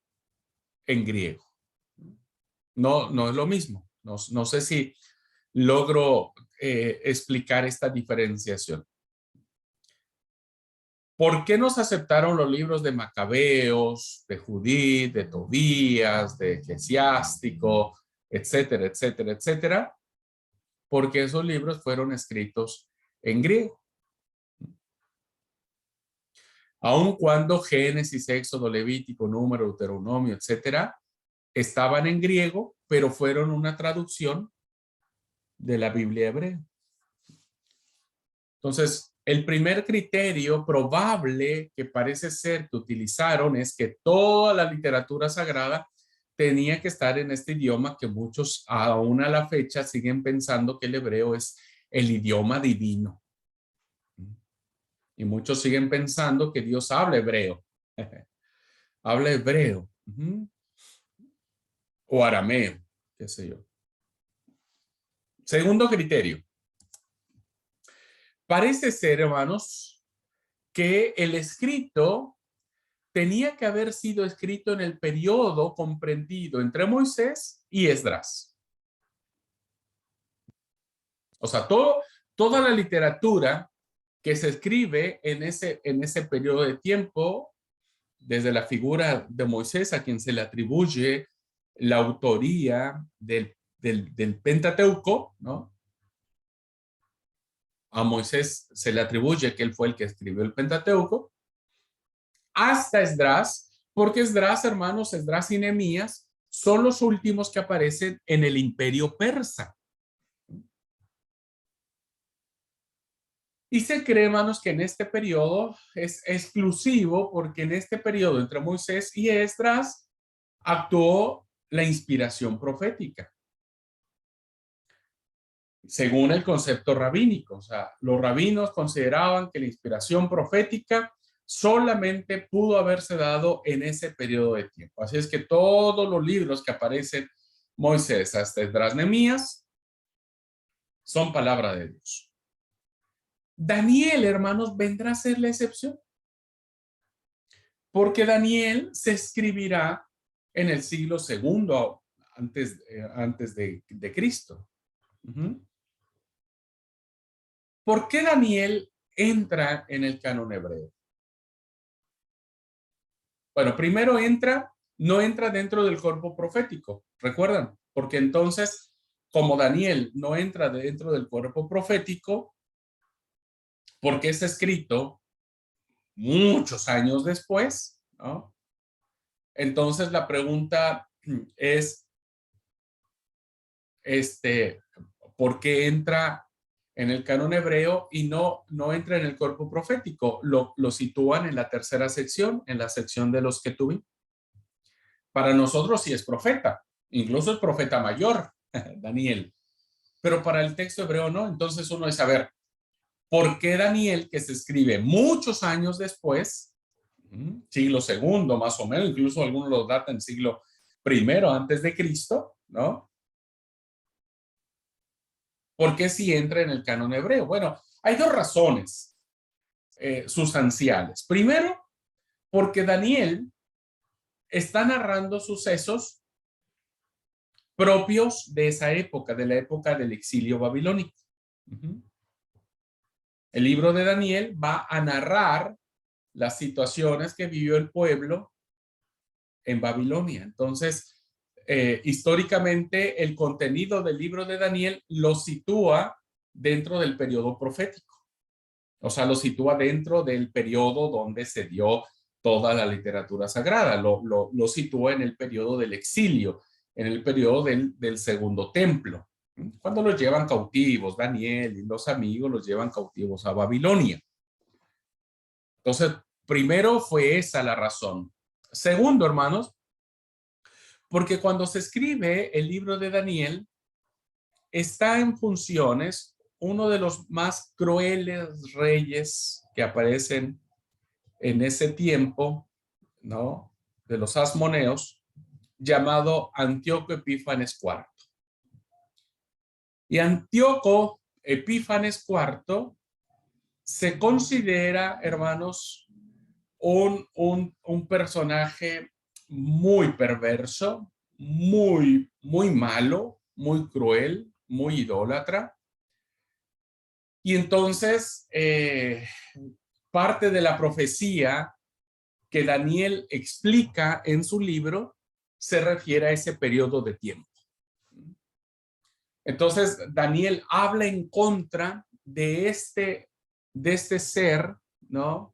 en griego. No, no es lo mismo. No sé si logro explicar esta diferenciación. ¿Por qué nos aceptaron los libros de Macabeos, de Judith, de Tobías, de Eclesiástico, etcétera, etcétera, etcétera? Porque esos libros fueron escritos en griego. Aun cuando Génesis, Éxodo, Levítico, Número, Deuteronomio, etcétera, estaban en griego, pero fueron una traducción de la Biblia hebrea. Entonces, el primer criterio probable que parece ser que utilizaron es que toda la literatura sagrada tenía que estar en este idioma que muchos aún a la fecha siguen pensando que el hebreo es el idioma divino. Y muchos siguen pensando que Dios habla hebreo. Habla hebreo. O arameo, qué sé yo. Segundo criterio. Parece ser, hermanos, que el escrito tenía que haber sido escrito en el periodo comprendido entre Moisés y Esdras. O sea, toda la literatura que se escribe en ese periodo de tiempo, desde la figura de Moisés, a quien se le atribuye la autoría del Pentateuco, ¿no? A Moisés se le atribuye que él fue el que escribió el Pentateuco, hasta Esdras, porque Esdras, hermanos, Esdras y Nehemías son los últimos que aparecen en el imperio persa. Y se cree, hermanos, que en este periodo es exclusivo porque en este periodo entre Moisés y Esdras actuó la inspiración profética, según el concepto rabínico. O sea, los rabinos consideraban que la inspiración profética solamente pudo haberse dado en ese periodo de tiempo. Así es que todos los libros que aparecen Moisés hasta Esdras, Nehemías son palabra de Dios. Daniel, hermanos, vendrá a ser la excepción, porque Daniel se escribirá en el siglo segundo antes de Cristo. ¿Por qué Daniel entra en el canon hebreo? Bueno, primero no entra dentro del cuerpo profético, ¿recuerdan? Porque entonces, como Daniel no entra dentro del cuerpo profético, porque es escrito muchos años después, ¿no? Entonces la pregunta es, ¿por qué entra en el canon hebreo y no entra en el cuerpo profético? Lo sitúan en la tercera sección, en la sección de los Ketubim. Para nosotros sí es profeta, incluso es profeta mayor, Daniel, pero para el texto hebreo no. Entonces uno es saber, ¿por qué Daniel, que se escribe muchos años después, siglo segundo más o menos, incluso algunos lo datan siglo primero antes de Cristo, ¿no? ¿Por qué si entra en el canon hebreo? Bueno, hay dos razones sustanciales. Primero, porque Daniel está narrando sucesos propios de esa época, de la época del exilio babilónico. El libro de Daniel va a narrar las situaciones que vivió el pueblo en Babilonia. Entonces, históricamente, el contenido del libro de Daniel lo sitúa dentro del periodo profético. O sea, lo sitúa dentro del periodo donde se dio toda la literatura sagrada. Lo sitúa en el periodo del exilio, en el periodo del segundo templo, cuando los llevan cautivos. Daniel y los amigos los llevan cautivos a Babilonia. Entonces, primero fue esa la razón. Segundo, hermanos, porque cuando se escribe el libro de Daniel, está en funciones uno de los más crueles reyes que aparecen en ese tiempo, ¿no? De los asmoneos, llamado Antíoco Epífanes IV. Y Antíoco Epífanes IV se considera, hermanos, un personaje muy perverso, muy malo, muy cruel, muy idólatra. Y entonces, parte de la profecía que Daniel explica en su libro se refiere a ese periodo de tiempo. Entonces, Daniel habla en contra de este ser, ¿no?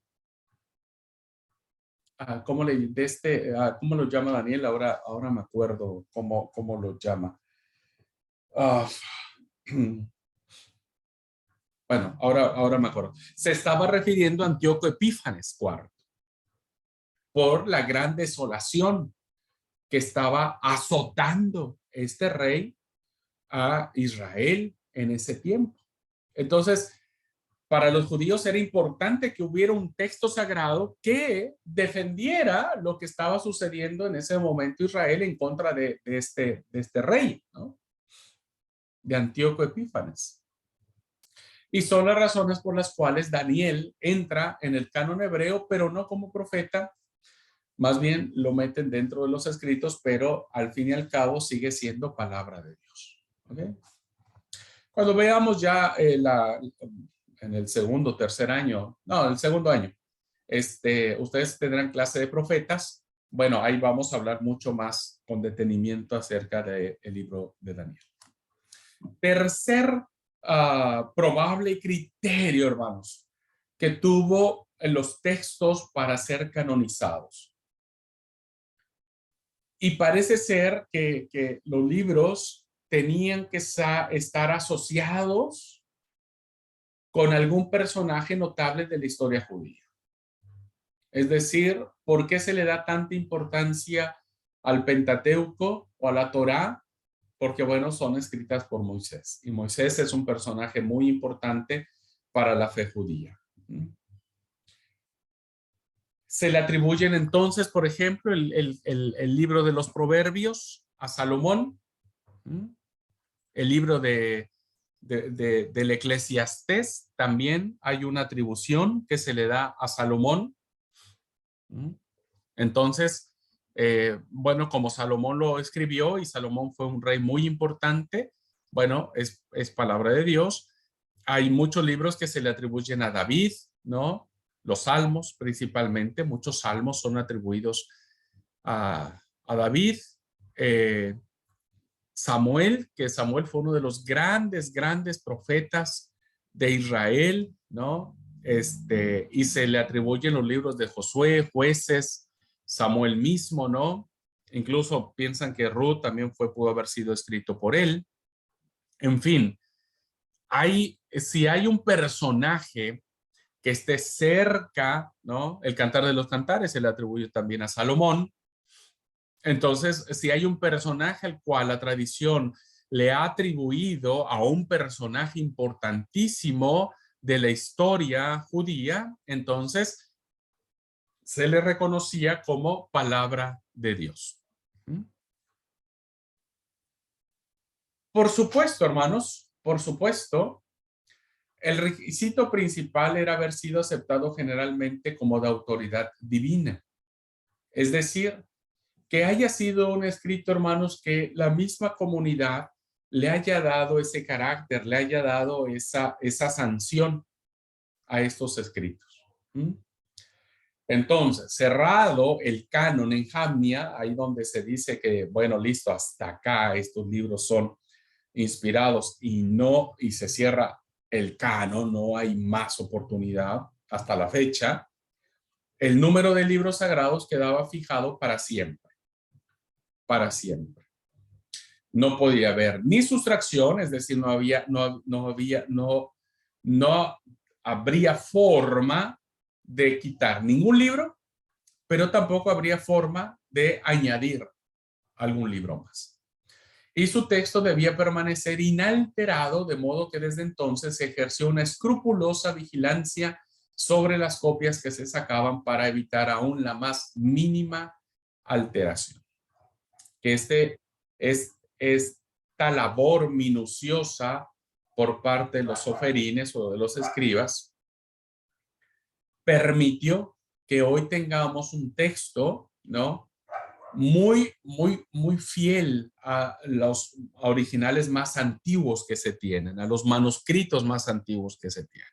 ¿Cómo lo llama Daniel? Ahora me acuerdo cómo lo llama. Bueno, ahora me acuerdo. Se estaba refiriendo a Antíoco Epífanes IV por la gran desolación que estaba azotando este rey a Israel en ese tiempo. Entonces, para los judíos era importante que hubiera un texto sagrado que defendiera lo que estaba sucediendo en ese momento Israel en contra de este rey, ¿no? De Antíoco Epífanes. Y son las razones por las cuales Daniel entra en el canon hebreo, pero no como profeta, más bien lo meten dentro de los escritos, pero al fin y al cabo sigue siendo palabra de Dios. ¿Okay? Cuando veamos ya en el segundo, tercer año, no, el segundo año, ustedes tendrán clase de profetas. Bueno, ahí vamos a hablar mucho más con detenimiento acerca del libro de Daniel. Tercer probable criterio, hermanos, que tuvo en los textos para ser canonizados. Y parece ser que los libros tenían que estar asociados con algún personaje notable de la historia judía. Es decir, ¿por qué se le da tanta importancia al Pentateuco o a la Torá? Porque, bueno, son escritas por Moisés. Y Moisés es un personaje muy importante para la fe judía. Se le atribuyen entonces, por ejemplo, el libro de los Proverbios a Salomón, el libro del Eclesiastés, también hay una atribución que se le da a Salomón. Entonces, bueno, como Salomón lo escribió y Salomón fue un rey muy importante, bueno, es palabra de Dios. Hay muchos libros que se le atribuyen a David, ¿no? Los salmos principalmente, muchos salmos son atribuidos a David. Samuel, que Samuel fue uno de los grandes profetas de Israel, ¿no? Y se le atribuyen los libros de Josué, Jueces, Samuel mismo, ¿no? Incluso piensan que Ruth también pudo haber sido escrito por él. En fin, si hay un personaje que esté cerca, ¿no? El Cantar de los Cantares se le atribuye también a Salomón. Entonces, si hay un personaje al cual la tradición le ha atribuido a un personaje importantísimo de la historia judía, entonces se le reconocía como palabra de Dios. Por supuesto, hermanos, por supuesto, el requisito principal era haber sido aceptado generalmente como de autoridad divina. Es decir, que haya sido un escrito, hermanos, que la misma comunidad le haya dado ese carácter, le haya dado esa sanción a estos escritos. Entonces, cerrado el canon en Jamnia, ahí donde se dice que, bueno, listo, hasta acá estos libros son inspirados y se cierra el canon, no hay más oportunidad hasta la fecha. el número de libros sagrados quedaba fijado para siempre, para siempre. No podía haber ni sustracción, es decir, no habría forma de quitar ningún libro, pero tampoco habría forma de añadir algún libro más. Y su texto debía permanecer inalterado, de modo que desde entonces se ejerció una escrupulosa vigilancia sobre las copias que se sacaban para evitar aún la más mínima alteración. Que esta labor minuciosa por parte de los soferines o de los escribas permitió que hoy tengamos un texto, ¿no? Muy fiel a los originales más antiguos que se tienen, a los manuscritos más antiguos que se tienen.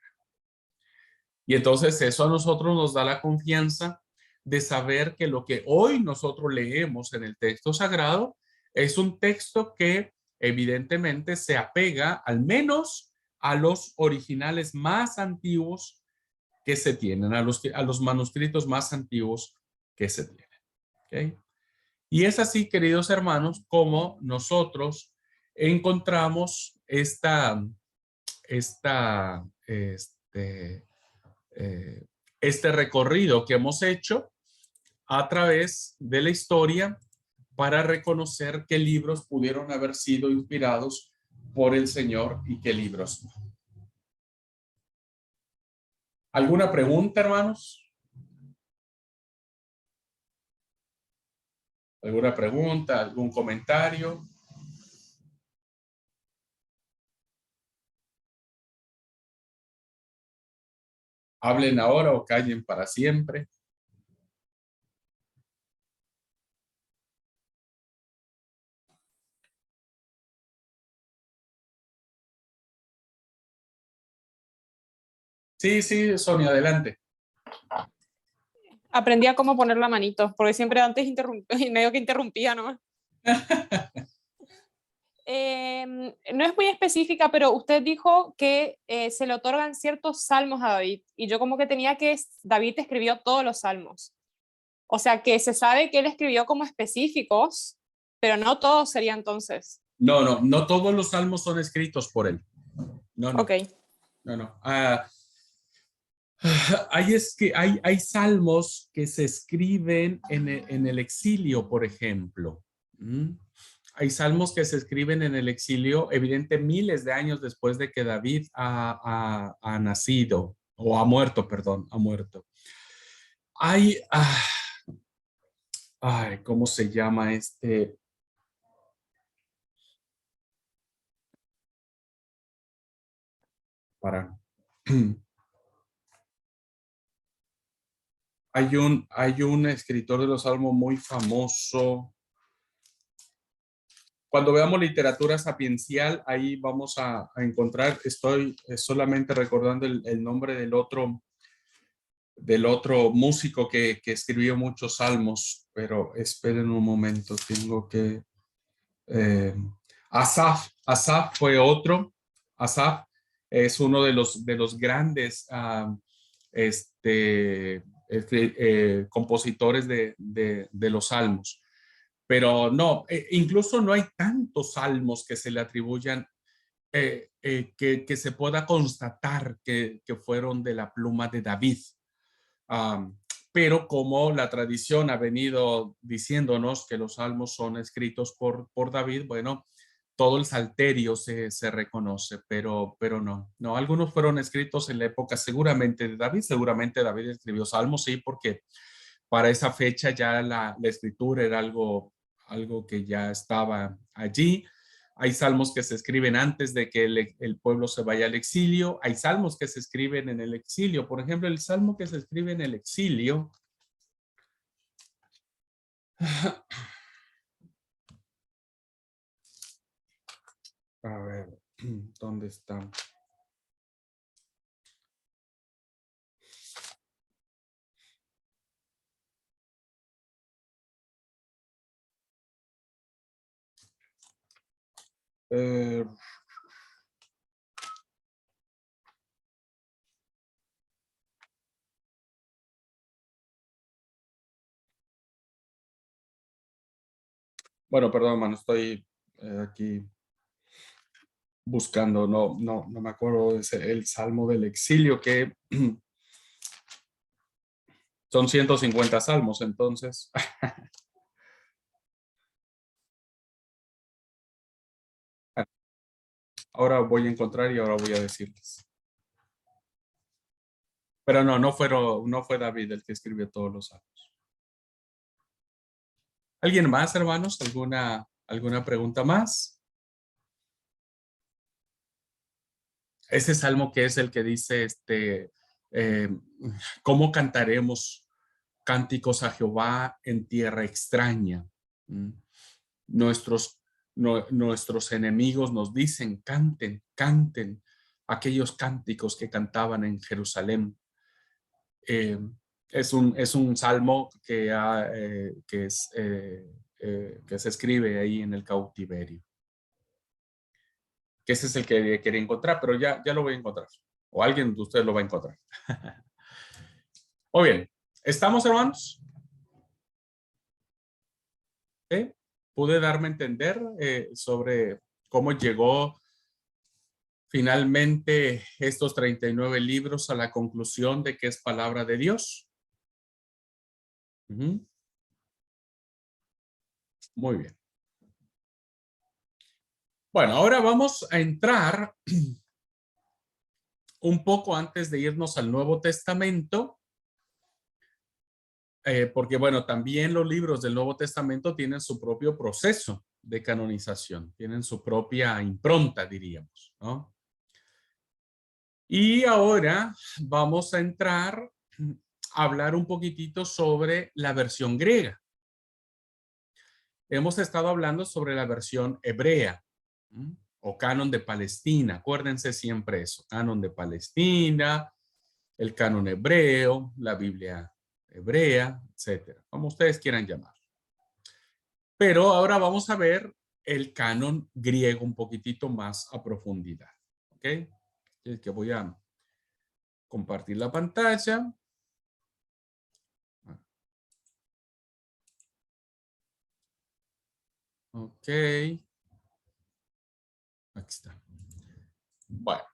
Y entonces eso a nosotros nos da la confianza de saber que lo que hoy nosotros leemos en el texto sagrado es un texto que evidentemente se apega al menos a los originales más antiguos que se tienen, a los manuscritos más antiguos que se tienen. ¿Okay? Y es así, queridos hermanos, como nosotros encontramos eh, este recorrido que hemos hecho a través de la historia para reconocer qué libros pudieron haber sido inspirados por el Señor y qué libros no. ¿Alguna pregunta, hermanos? ¿Alguna pregunta? ¿Algún comentario? Hablen ahora o callen para siempre. Sí, sí, Sonia, adelante. Aprendí a cómo poner la manito, porque siempre antes medio que interrumpía, ¿no? No es muy específica, pero usted dijo que se le otorgan ciertos salmos a David, y yo como que tenía que David escribió todos los salmos. O sea, que se sabe que él escribió como específicos, pero no todos serían entonces. No todos los salmos son escritos por él. No. Ok. No. Hay salmos que se escriben en el exilio, por ejemplo. Hay salmos que se escriben en el exilio, evidente, miles de años después de que David ha nacido, o ha muerto, perdón, ha muerto. Hay, ¿cómo se llama este? Hay un escritor de los salmos muy famoso. Cuando veamos literatura sapiencial, ahí vamos a encontrar, estoy solamente recordando el nombre del otro músico que escribió muchos salmos, pero esperen un momento, tengo que... Asaf fue otro. Asaf es uno de los grandes compositores de los salmos. Pero no, incluso no hay tantos salmos que se le atribuyan, que se pueda constatar que fueron de la pluma de David. Pero como la tradición ha venido diciéndonos que los salmos son escritos por David, bueno, todo el salterio se reconoce, pero no, algunos fueron escritos en la época seguramente David escribió salmos, sí, porque para esa fecha ya la escritura era algo que ya estaba allí. Hay salmos que se escriben antes de que el pueblo se vaya al exilio. Hay salmos que se escriben en el exilio. Por ejemplo, el salmo que se escribe en el exilio. A ver, ¿dónde está? Eh, Bueno, perdón, hermano, estoy aquí buscando, no me acuerdo, es el Salmo del Exilio, que son 150 salmos, entonces. Ahora voy a encontrar y ahora voy a decirles. Pero no fue David el que escribió todos los salmos. ¿Alguien más, hermanos? ¿Alguna pregunta más? Ese salmo que es el que dice, eh, ¿cómo cantaremos cánticos a Jehová en tierra extraña? ¿Mm? Nuestros, nuestros enemigos nos dicen, canten, canten aquellos cánticos que cantaban en Jerusalén. Eh, es un salmo que se escribe ahí en el cautiverio. Que ese es el que quería encontrar, pero ya lo voy a encontrar. O alguien de ustedes lo va a encontrar. Muy bien. ¿Estamos, hermanos? ¿Sí? ¿Pude darme a entender sobre cómo llegó finalmente estos 39 libros a la conclusión de que es palabra de Dios? Muy bien. Bueno, ahora vamos a entrar un poco antes de irnos al Nuevo Testamento, porque bueno, también los libros del Nuevo Testamento tienen su propio proceso de canonización, tienen su propia impronta, diríamos, ¿no? Y ahora vamos a entrar a hablar un poquitito sobre la versión griega. Hemos estado hablando sobre la versión hebrea, o canon de Palestina. Acuérdense siempre eso, canon de Palestina, el canon hebreo, la Biblia hebrea, etcétera, como ustedes quieran llamar. Pero ahora vamos a ver el canon griego un poquitito más a profundidad. ¿Ok? Es que voy a compartir la pantalla. Ok. Aquí está. Bueno.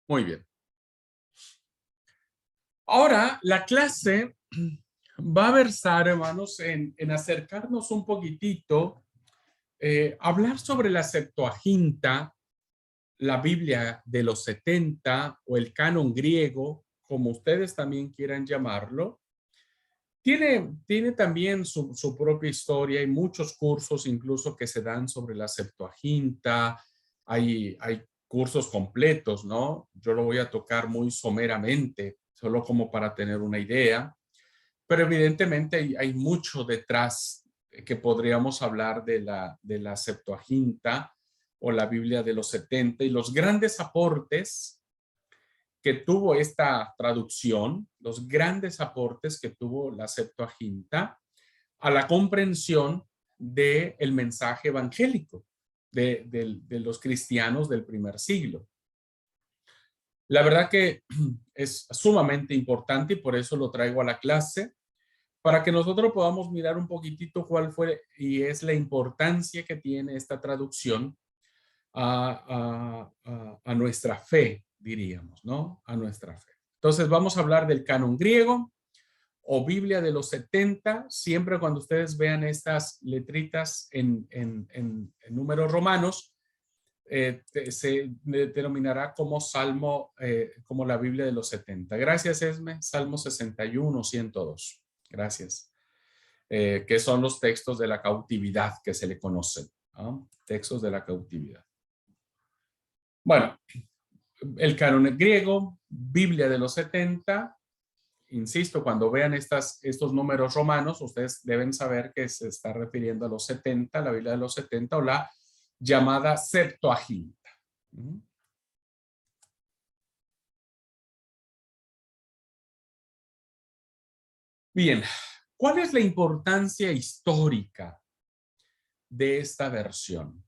Muy bien. Ahora, la clase va a versar, hermanos, en acercarnos un poquitito, hablar sobre la Septuaginta, la Biblia de los 70 o el canon griego, como ustedes también quieran llamarlo. Tiene también su propia historia. Hay muchos cursos incluso que se dan sobre la Septuaginta. Hay cursos completos, ¿no? Yo lo voy a tocar muy someramente, solo como para tener una idea. Pero evidentemente hay mucho detrás que podríamos hablar de la Septuaginta o la Biblia de los 70 y los grandes aportes que tuvo esta traducción, los grandes aportes que tuvo la Septuaginta a la comprensión del mensaje evangélico de los cristianos del primer siglo. La verdad que es sumamente importante y por eso lo traigo a la clase, para que nosotros podamos mirar un poquitito cuál fue y es la importancia que tiene esta traducción a nuestra fe, diríamos, ¿no? A nuestra fe. Entonces vamos a hablar del canon griego o Biblia de los 70, siempre cuando ustedes vean estas letritas en números romanos, se denominará como Salmo, como la Biblia de los 70. Gracias, Esme. Salmo 61, 102. Gracias. Que son los textos de la cautividad que se le conocen, ¿no? Textos de la cautividad. Bueno, el canon griego, Biblia de los 70, insisto, cuando vean estos números romanos, ustedes deben saber que se está refiriendo a los 70, la Biblia de los 70 o la llamada Septuaginta. Bien, ¿cuál es la importancia histórica de esta versión?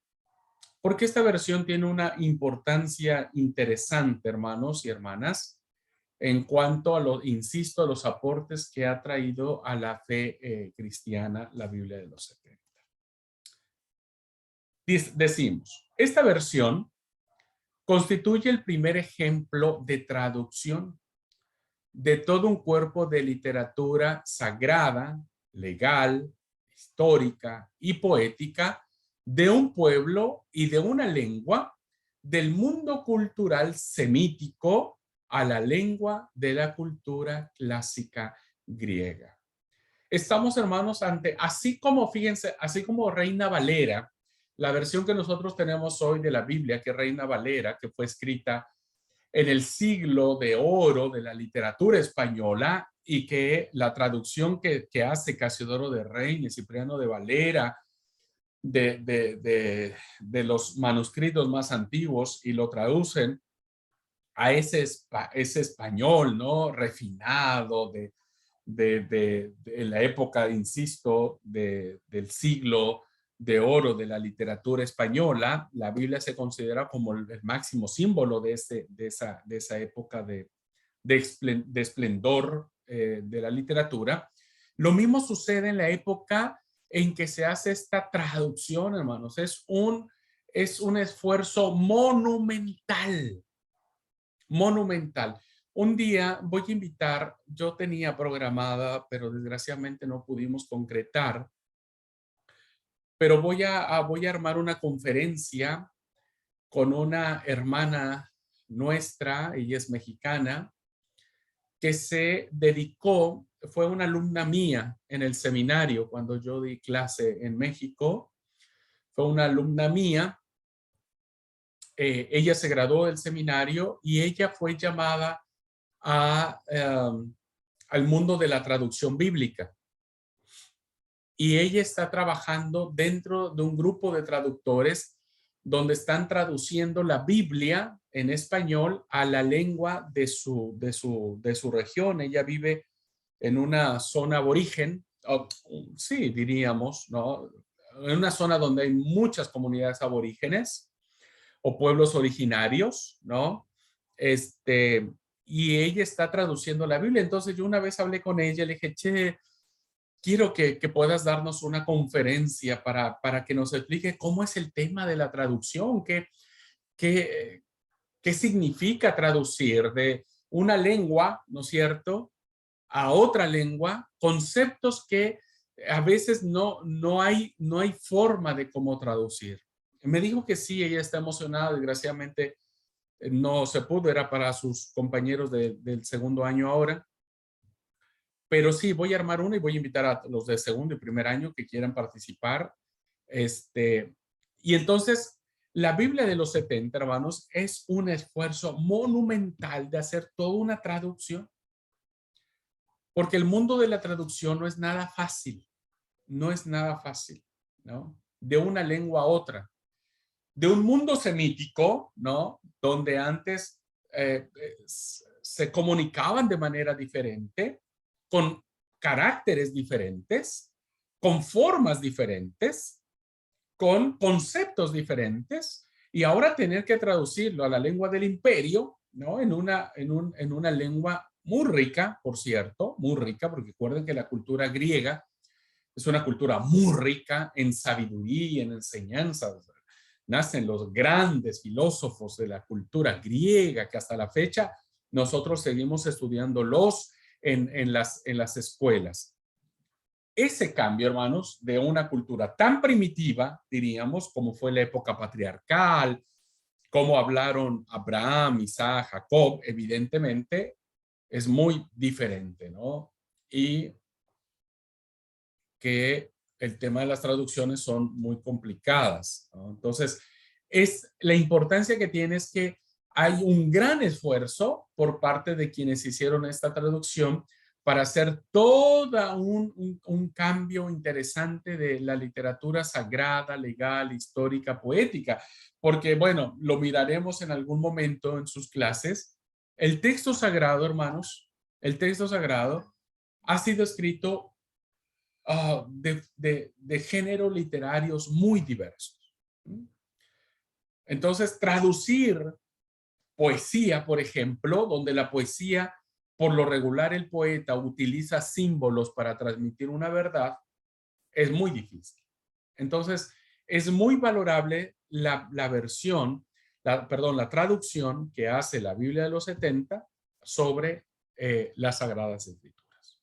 Porque esta versión tiene una importancia interesante, hermanos y hermanas, en cuanto a los, insisto, a los aportes que ha traído a la fe cristiana la Biblia de los 70. Decimos, esta versión constituye el primer ejemplo de traducción de todo un cuerpo de literatura sagrada, legal, histórica y poética de un pueblo y de una lengua del mundo cultural semítico a la lengua de la cultura clásica griega. Estamos, hermanos, ante, así como, fíjense, así como Reina Valera, la versión que nosotros tenemos hoy de la Biblia, que es Reina Valera, que fue escrita en el siglo de oro de la literatura española, y que la traducción que hace Casiodoro de Reina y Cipriano de Valera de los manuscritos más antiguos y lo traducen a ese español, ¿no? Refinado de la época, insisto, del siglo de oro de la literatura española. La Biblia se considera como el máximo símbolo de esa época de esplendor de la literatura. Lo mismo sucede en la época en que se hace esta traducción, hermanos. Es un esfuerzo monumental, monumental. Un día voy a invitar, yo tenía programada, pero desgraciadamente no pudimos concretar, pero voy a armar una conferencia con una hermana nuestra, ella es mexicana, que se dedicó, fue una alumna mía en el seminario cuando yo di clase en México, fue una alumna mía, ella se graduó del seminario y ella fue llamada al mundo de la traducción bíblica. Y ella está trabajando dentro de un grupo de traductores donde están traduciendo la Biblia en español a la lengua de su región. Ella vive en una zona aborigen, sí, diríamos, ¿no? En una zona donde hay muchas comunidades aborígenes o pueblos originarios, ¿no? Y ella está traduciendo la Biblia. Entonces yo una vez hablé con ella, le dije, che, quiero que puedas darnos una conferencia para que nos explique cómo es el tema de la traducción, qué significa traducir de una lengua, ¿no es cierto?, a otra lengua, conceptos que a veces no hay forma de cómo traducir. Me dijo que sí, ella está emocionada, desgraciadamente no se pudo, era para sus compañeros del segundo año ahora. Pero sí, voy a armar una y voy a invitar a los de segundo y primer año que quieran participar. Y entonces, la Biblia de los 70, hermanos, es un esfuerzo monumental de hacer toda una traducción. Porque el mundo de la traducción no es nada fácil. No es nada fácil, ¿no? De una lengua a otra. De un mundo semítico, ¿no? Donde antes se comunicaban de manera diferente, con caracteres diferentes, con formas diferentes, con conceptos diferentes, y ahora tener que traducirlo a la lengua del imperio, ¿no? En una lengua muy rica, por cierto, muy rica, porque recuerden que la cultura griega es una cultura muy rica en sabiduría y en enseñanzas. Nacen los grandes filósofos de la cultura griega que hasta la fecha nosotros seguimos estudiándolos en las escuelas. Ese cambio, hermanos, de una cultura tan primitiva, diríamos, como fue la época patriarcal, como hablaron Abraham, Isaac, Jacob, evidentemente es muy diferente, ¿no? Y que el tema de las traducciones son muy complicadas, ¿no? Entonces, la importancia que tiene es que hay un gran esfuerzo por parte de quienes hicieron esta traducción para hacer todo un cambio interesante de la literatura sagrada, legal, histórica, poética, porque, bueno, lo miraremos en algún momento en sus clases. El texto sagrado, hermanos, el texto sagrado ha sido escrito de géneros literarios muy diversos. Entonces, traducir poesía, por ejemplo, donde la poesía por lo regular el poeta utiliza símbolos para transmitir una verdad, es muy difícil. Entonces, es muy valorable la traducción que hace la Biblia de los 70 sobre las Sagradas Escrituras.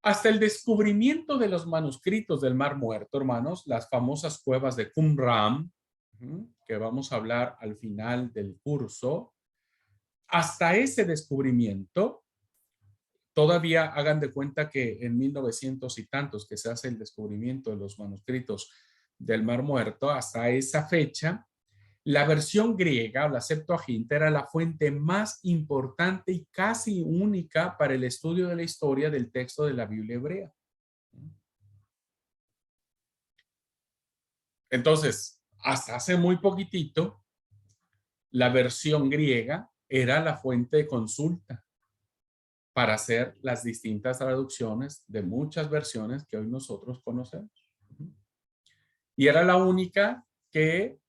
Hasta el descubrimiento de los manuscritos del Mar Muerto, hermanos, las famosas cuevas de Qumran, que vamos a hablar al final del curso, hasta ese descubrimiento, todavía hagan de cuenta que en 1900 y tantos que se hace el descubrimiento de los manuscritos del Mar Muerto, hasta esa fecha, la versión griega o la Septuaginta era la fuente más importante y casi única para el estudio de la historia del texto de la Biblia hebrea. Entonces, hasta hace muy poquitito, la versión griega era la fuente de consulta para hacer las distintas traducciones de muchas versiones que hoy nosotros conocemos. Y era la única que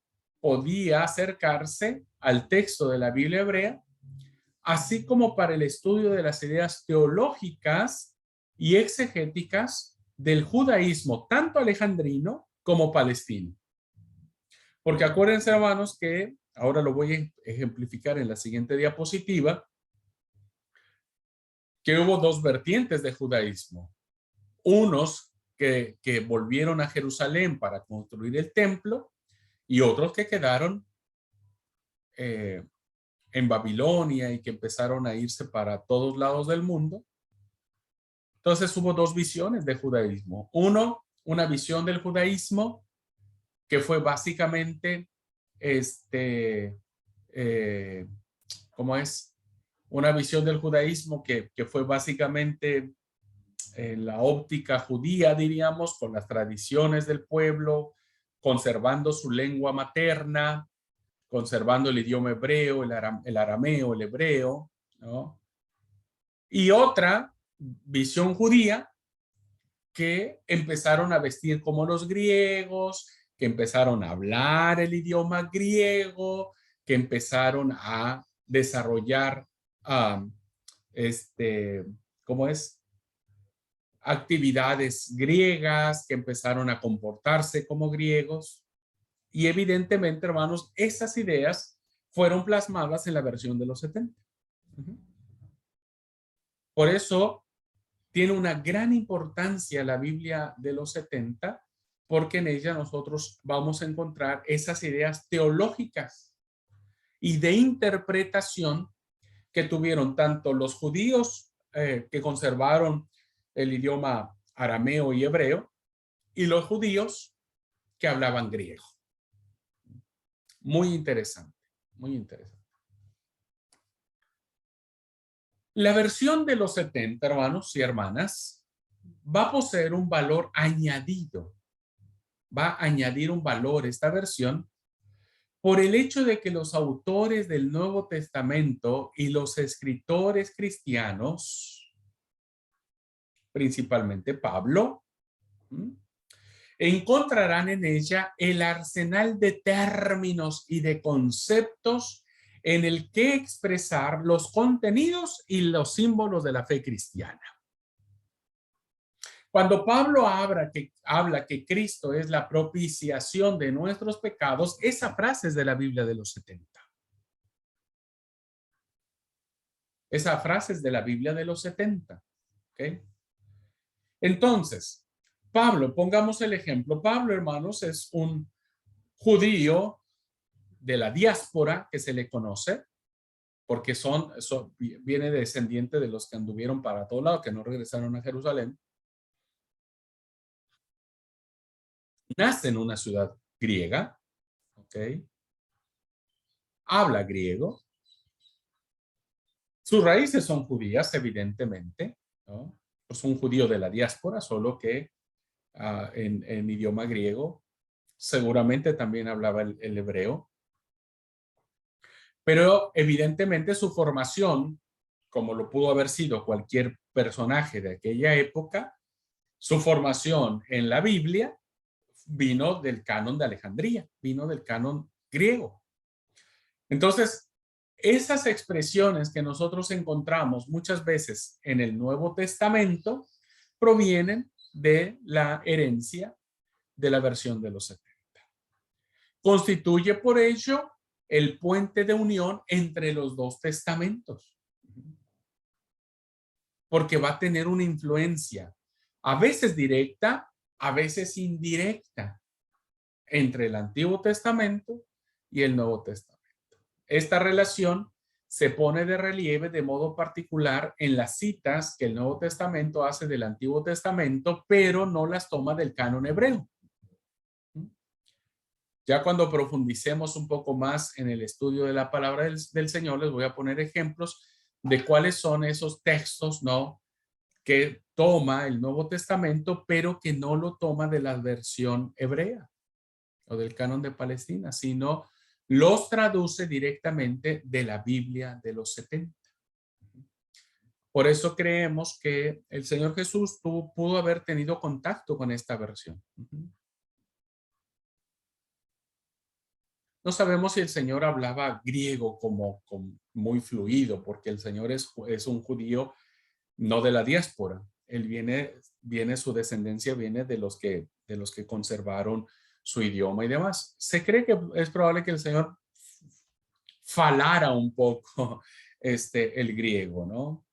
podía acercarse al texto de la Biblia hebrea, así como para el estudio de las ideas teológicas y exegéticas del judaísmo, tanto alejandrino como palestino. Porque acuérdense, hermanos, que ahora lo voy a ejemplificar en la siguiente diapositiva, que hubo dos vertientes de judaísmo. Unos que volvieron a Jerusalén para construir el templo y otros que quedaron en Babilonia y que empezaron a irse para todos lados del mundo. Entonces hubo dos visiones de judaísmo. Uno, una visión del judaísmo que fue básicamente, ¿cómo es? Una visión del judaísmo que fue básicamente en la óptica judía, diríamos, con las tradiciones del pueblo, conservando su lengua materna, conservando el idioma hebreo, el arameo, el hebreo, ¿no? Y otra visión judía que empezaron a vestir como los griegos, que empezaron a hablar el idioma griego, que empezaron a desarrollar, ¿cómo es? Actividades griegas, que empezaron a comportarse como griegos. Y evidentemente, hermanos, esas ideas fueron plasmadas en la versión de los 70. Por eso tiene una gran importancia la Biblia de los 70, porque en ella nosotros vamos a encontrar esas ideas teológicas y de interpretación que tuvieron tanto los judíos que conservaron el idioma arameo y hebreo y los judíos que hablaban griego. Muy interesante, muy interesante. La versión de los 70, hermanos y hermanas, va a poseer un valor añadido. Va a añadir un valor esta versión por el hecho de que los autores del Nuevo Testamento y los escritores cristianos, principalmente Pablo, encontrarán en ella el arsenal de términos y de conceptos en el que expresar los contenidos y los símbolos de la fe cristiana. Cuando Pablo habla que Cristo es la propiciación de nuestros pecados, esa frase es de la Biblia de los 70. Esa frase es de la Biblia de los 70. ¿Okay? Entonces, Pablo, pongamos el ejemplo. Pablo, hermanos, es un judío de la diáspora que se le conoce, porque viene descendiente de los que anduvieron para todo lado, que no regresaron a Jerusalén. Nace en una ciudad griega, ¿ok? Habla griego. Sus raíces son judías, evidentemente, ¿no? Es un judío de la diáspora, solo que en idioma griego. Seguramente también hablaba el hebreo. Pero evidentemente su formación, como lo pudo haber sido cualquier personaje de aquella época, su formación en la Biblia vino del canon de Alejandría, vino del canon griego. Entonces, Esas expresiones que nosotros encontramos muchas veces en el Nuevo Testamento provienen de la herencia de la versión de los 70. Constituye por ello el puente de unión entre los dos testamentos, porque va a tener una influencia, a veces directa, a veces indirecta, entre el Antiguo Testamento y el Nuevo Testamento. Esta relación se pone de relieve de modo particular en las citas que el Nuevo Testamento hace del Antiguo Testamento, pero no las toma del canon hebreo. Ya cuando profundicemos un poco más en el estudio de la palabra del Señor, les voy a poner ejemplos de cuáles son esos textos, ¿no?, que toma el Nuevo Testamento, pero que no lo toma de la versión hebrea o del canon de Palestina, sino los traduce directamente de la Biblia de los 70. Por eso creemos que el Señor Jesús pudo haber tenido contacto con esta versión. No sabemos si el Señor hablaba griego como muy fluido, porque el Señor es un judío no de la diáspora. Él viene, su descendencia viene de los que conservaron su idioma y demás. Se cree que es probable que el Señor falara un poco el griego, ¿no?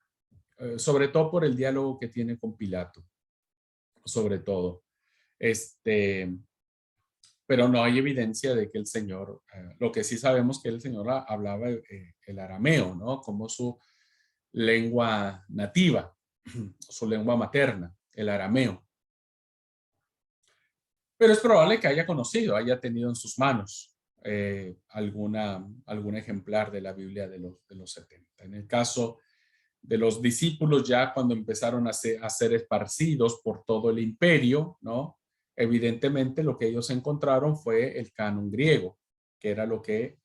Sobre todo por el diálogo que tiene con Pilato, sobre todo. Pero no hay evidencia de que el Señor, lo que sí sabemos que el Señor hablaba el arameo, ¿no?, como su lengua nativa, su lengua materna, el arameo. Pero es probable que haya conocido, haya tenido en sus manos algún ejemplar de la Biblia de los 70. En el caso de los discípulos, ya cuando empezaron a ser esparcidos por todo el imperio, ¿no?, evidentemente lo que ellos encontraron fue el canon griego, que era lo que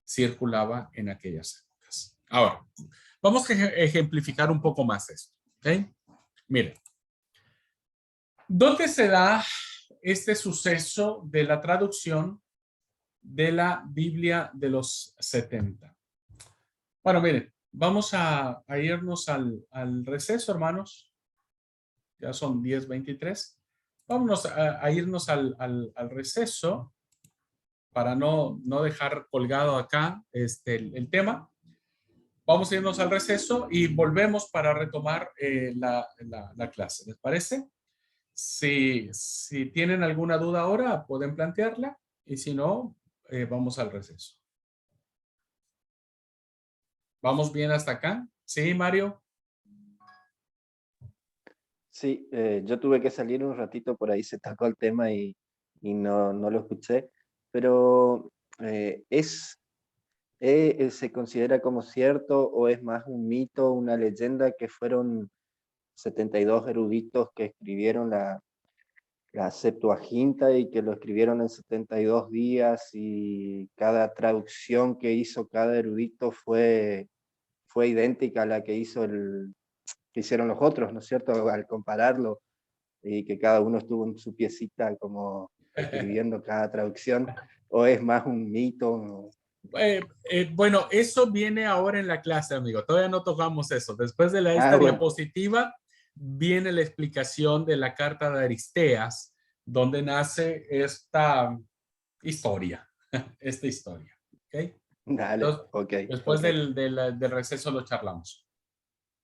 circulaba en aquellas épocas. Ahora, vamos a ejemplificar un poco más esto. ¿Okay? Miren, ¿dónde se da este suceso de la traducción de la Biblia de los 70? Bueno, miren, vamos a irnos al receso, hermanos. Ya son 10:23. Vámonos a irnos al receso para no dejar colgado acá el tema. Vamos a irnos al receso y volvemos para retomar la clase. ¿Les parece? Si tienen alguna duda ahora, pueden plantearla. Y si no, vamos al receso. ¿Vamos bien hasta acá? ¿Sí, Mario? Sí, yo tuve que salir un ratito, por ahí se tocó el tema y no lo escuché, pero ¿se considera como cierto o es más un mito, una leyenda que fueron 72 eruditos que escribieron la Septuaginta y que lo escribieron en 72 días y cada traducción que hizo cada erudito fue idéntica a la que hicieron los otros, ¿no es cierto? Al compararlo y que cada uno estuvo en su piecita como escribiendo cada traducción, o es más un mito. Bueno, eso viene ahora en la clase, amigo. Todavía no tocamos eso. Después de esta Bueno. diapositiva viene la explicación de la carta de Aristeas, donde nace esta historia. Esta historia. ¿Okay? Dale, Entonces, ok. después del receso lo charlamos.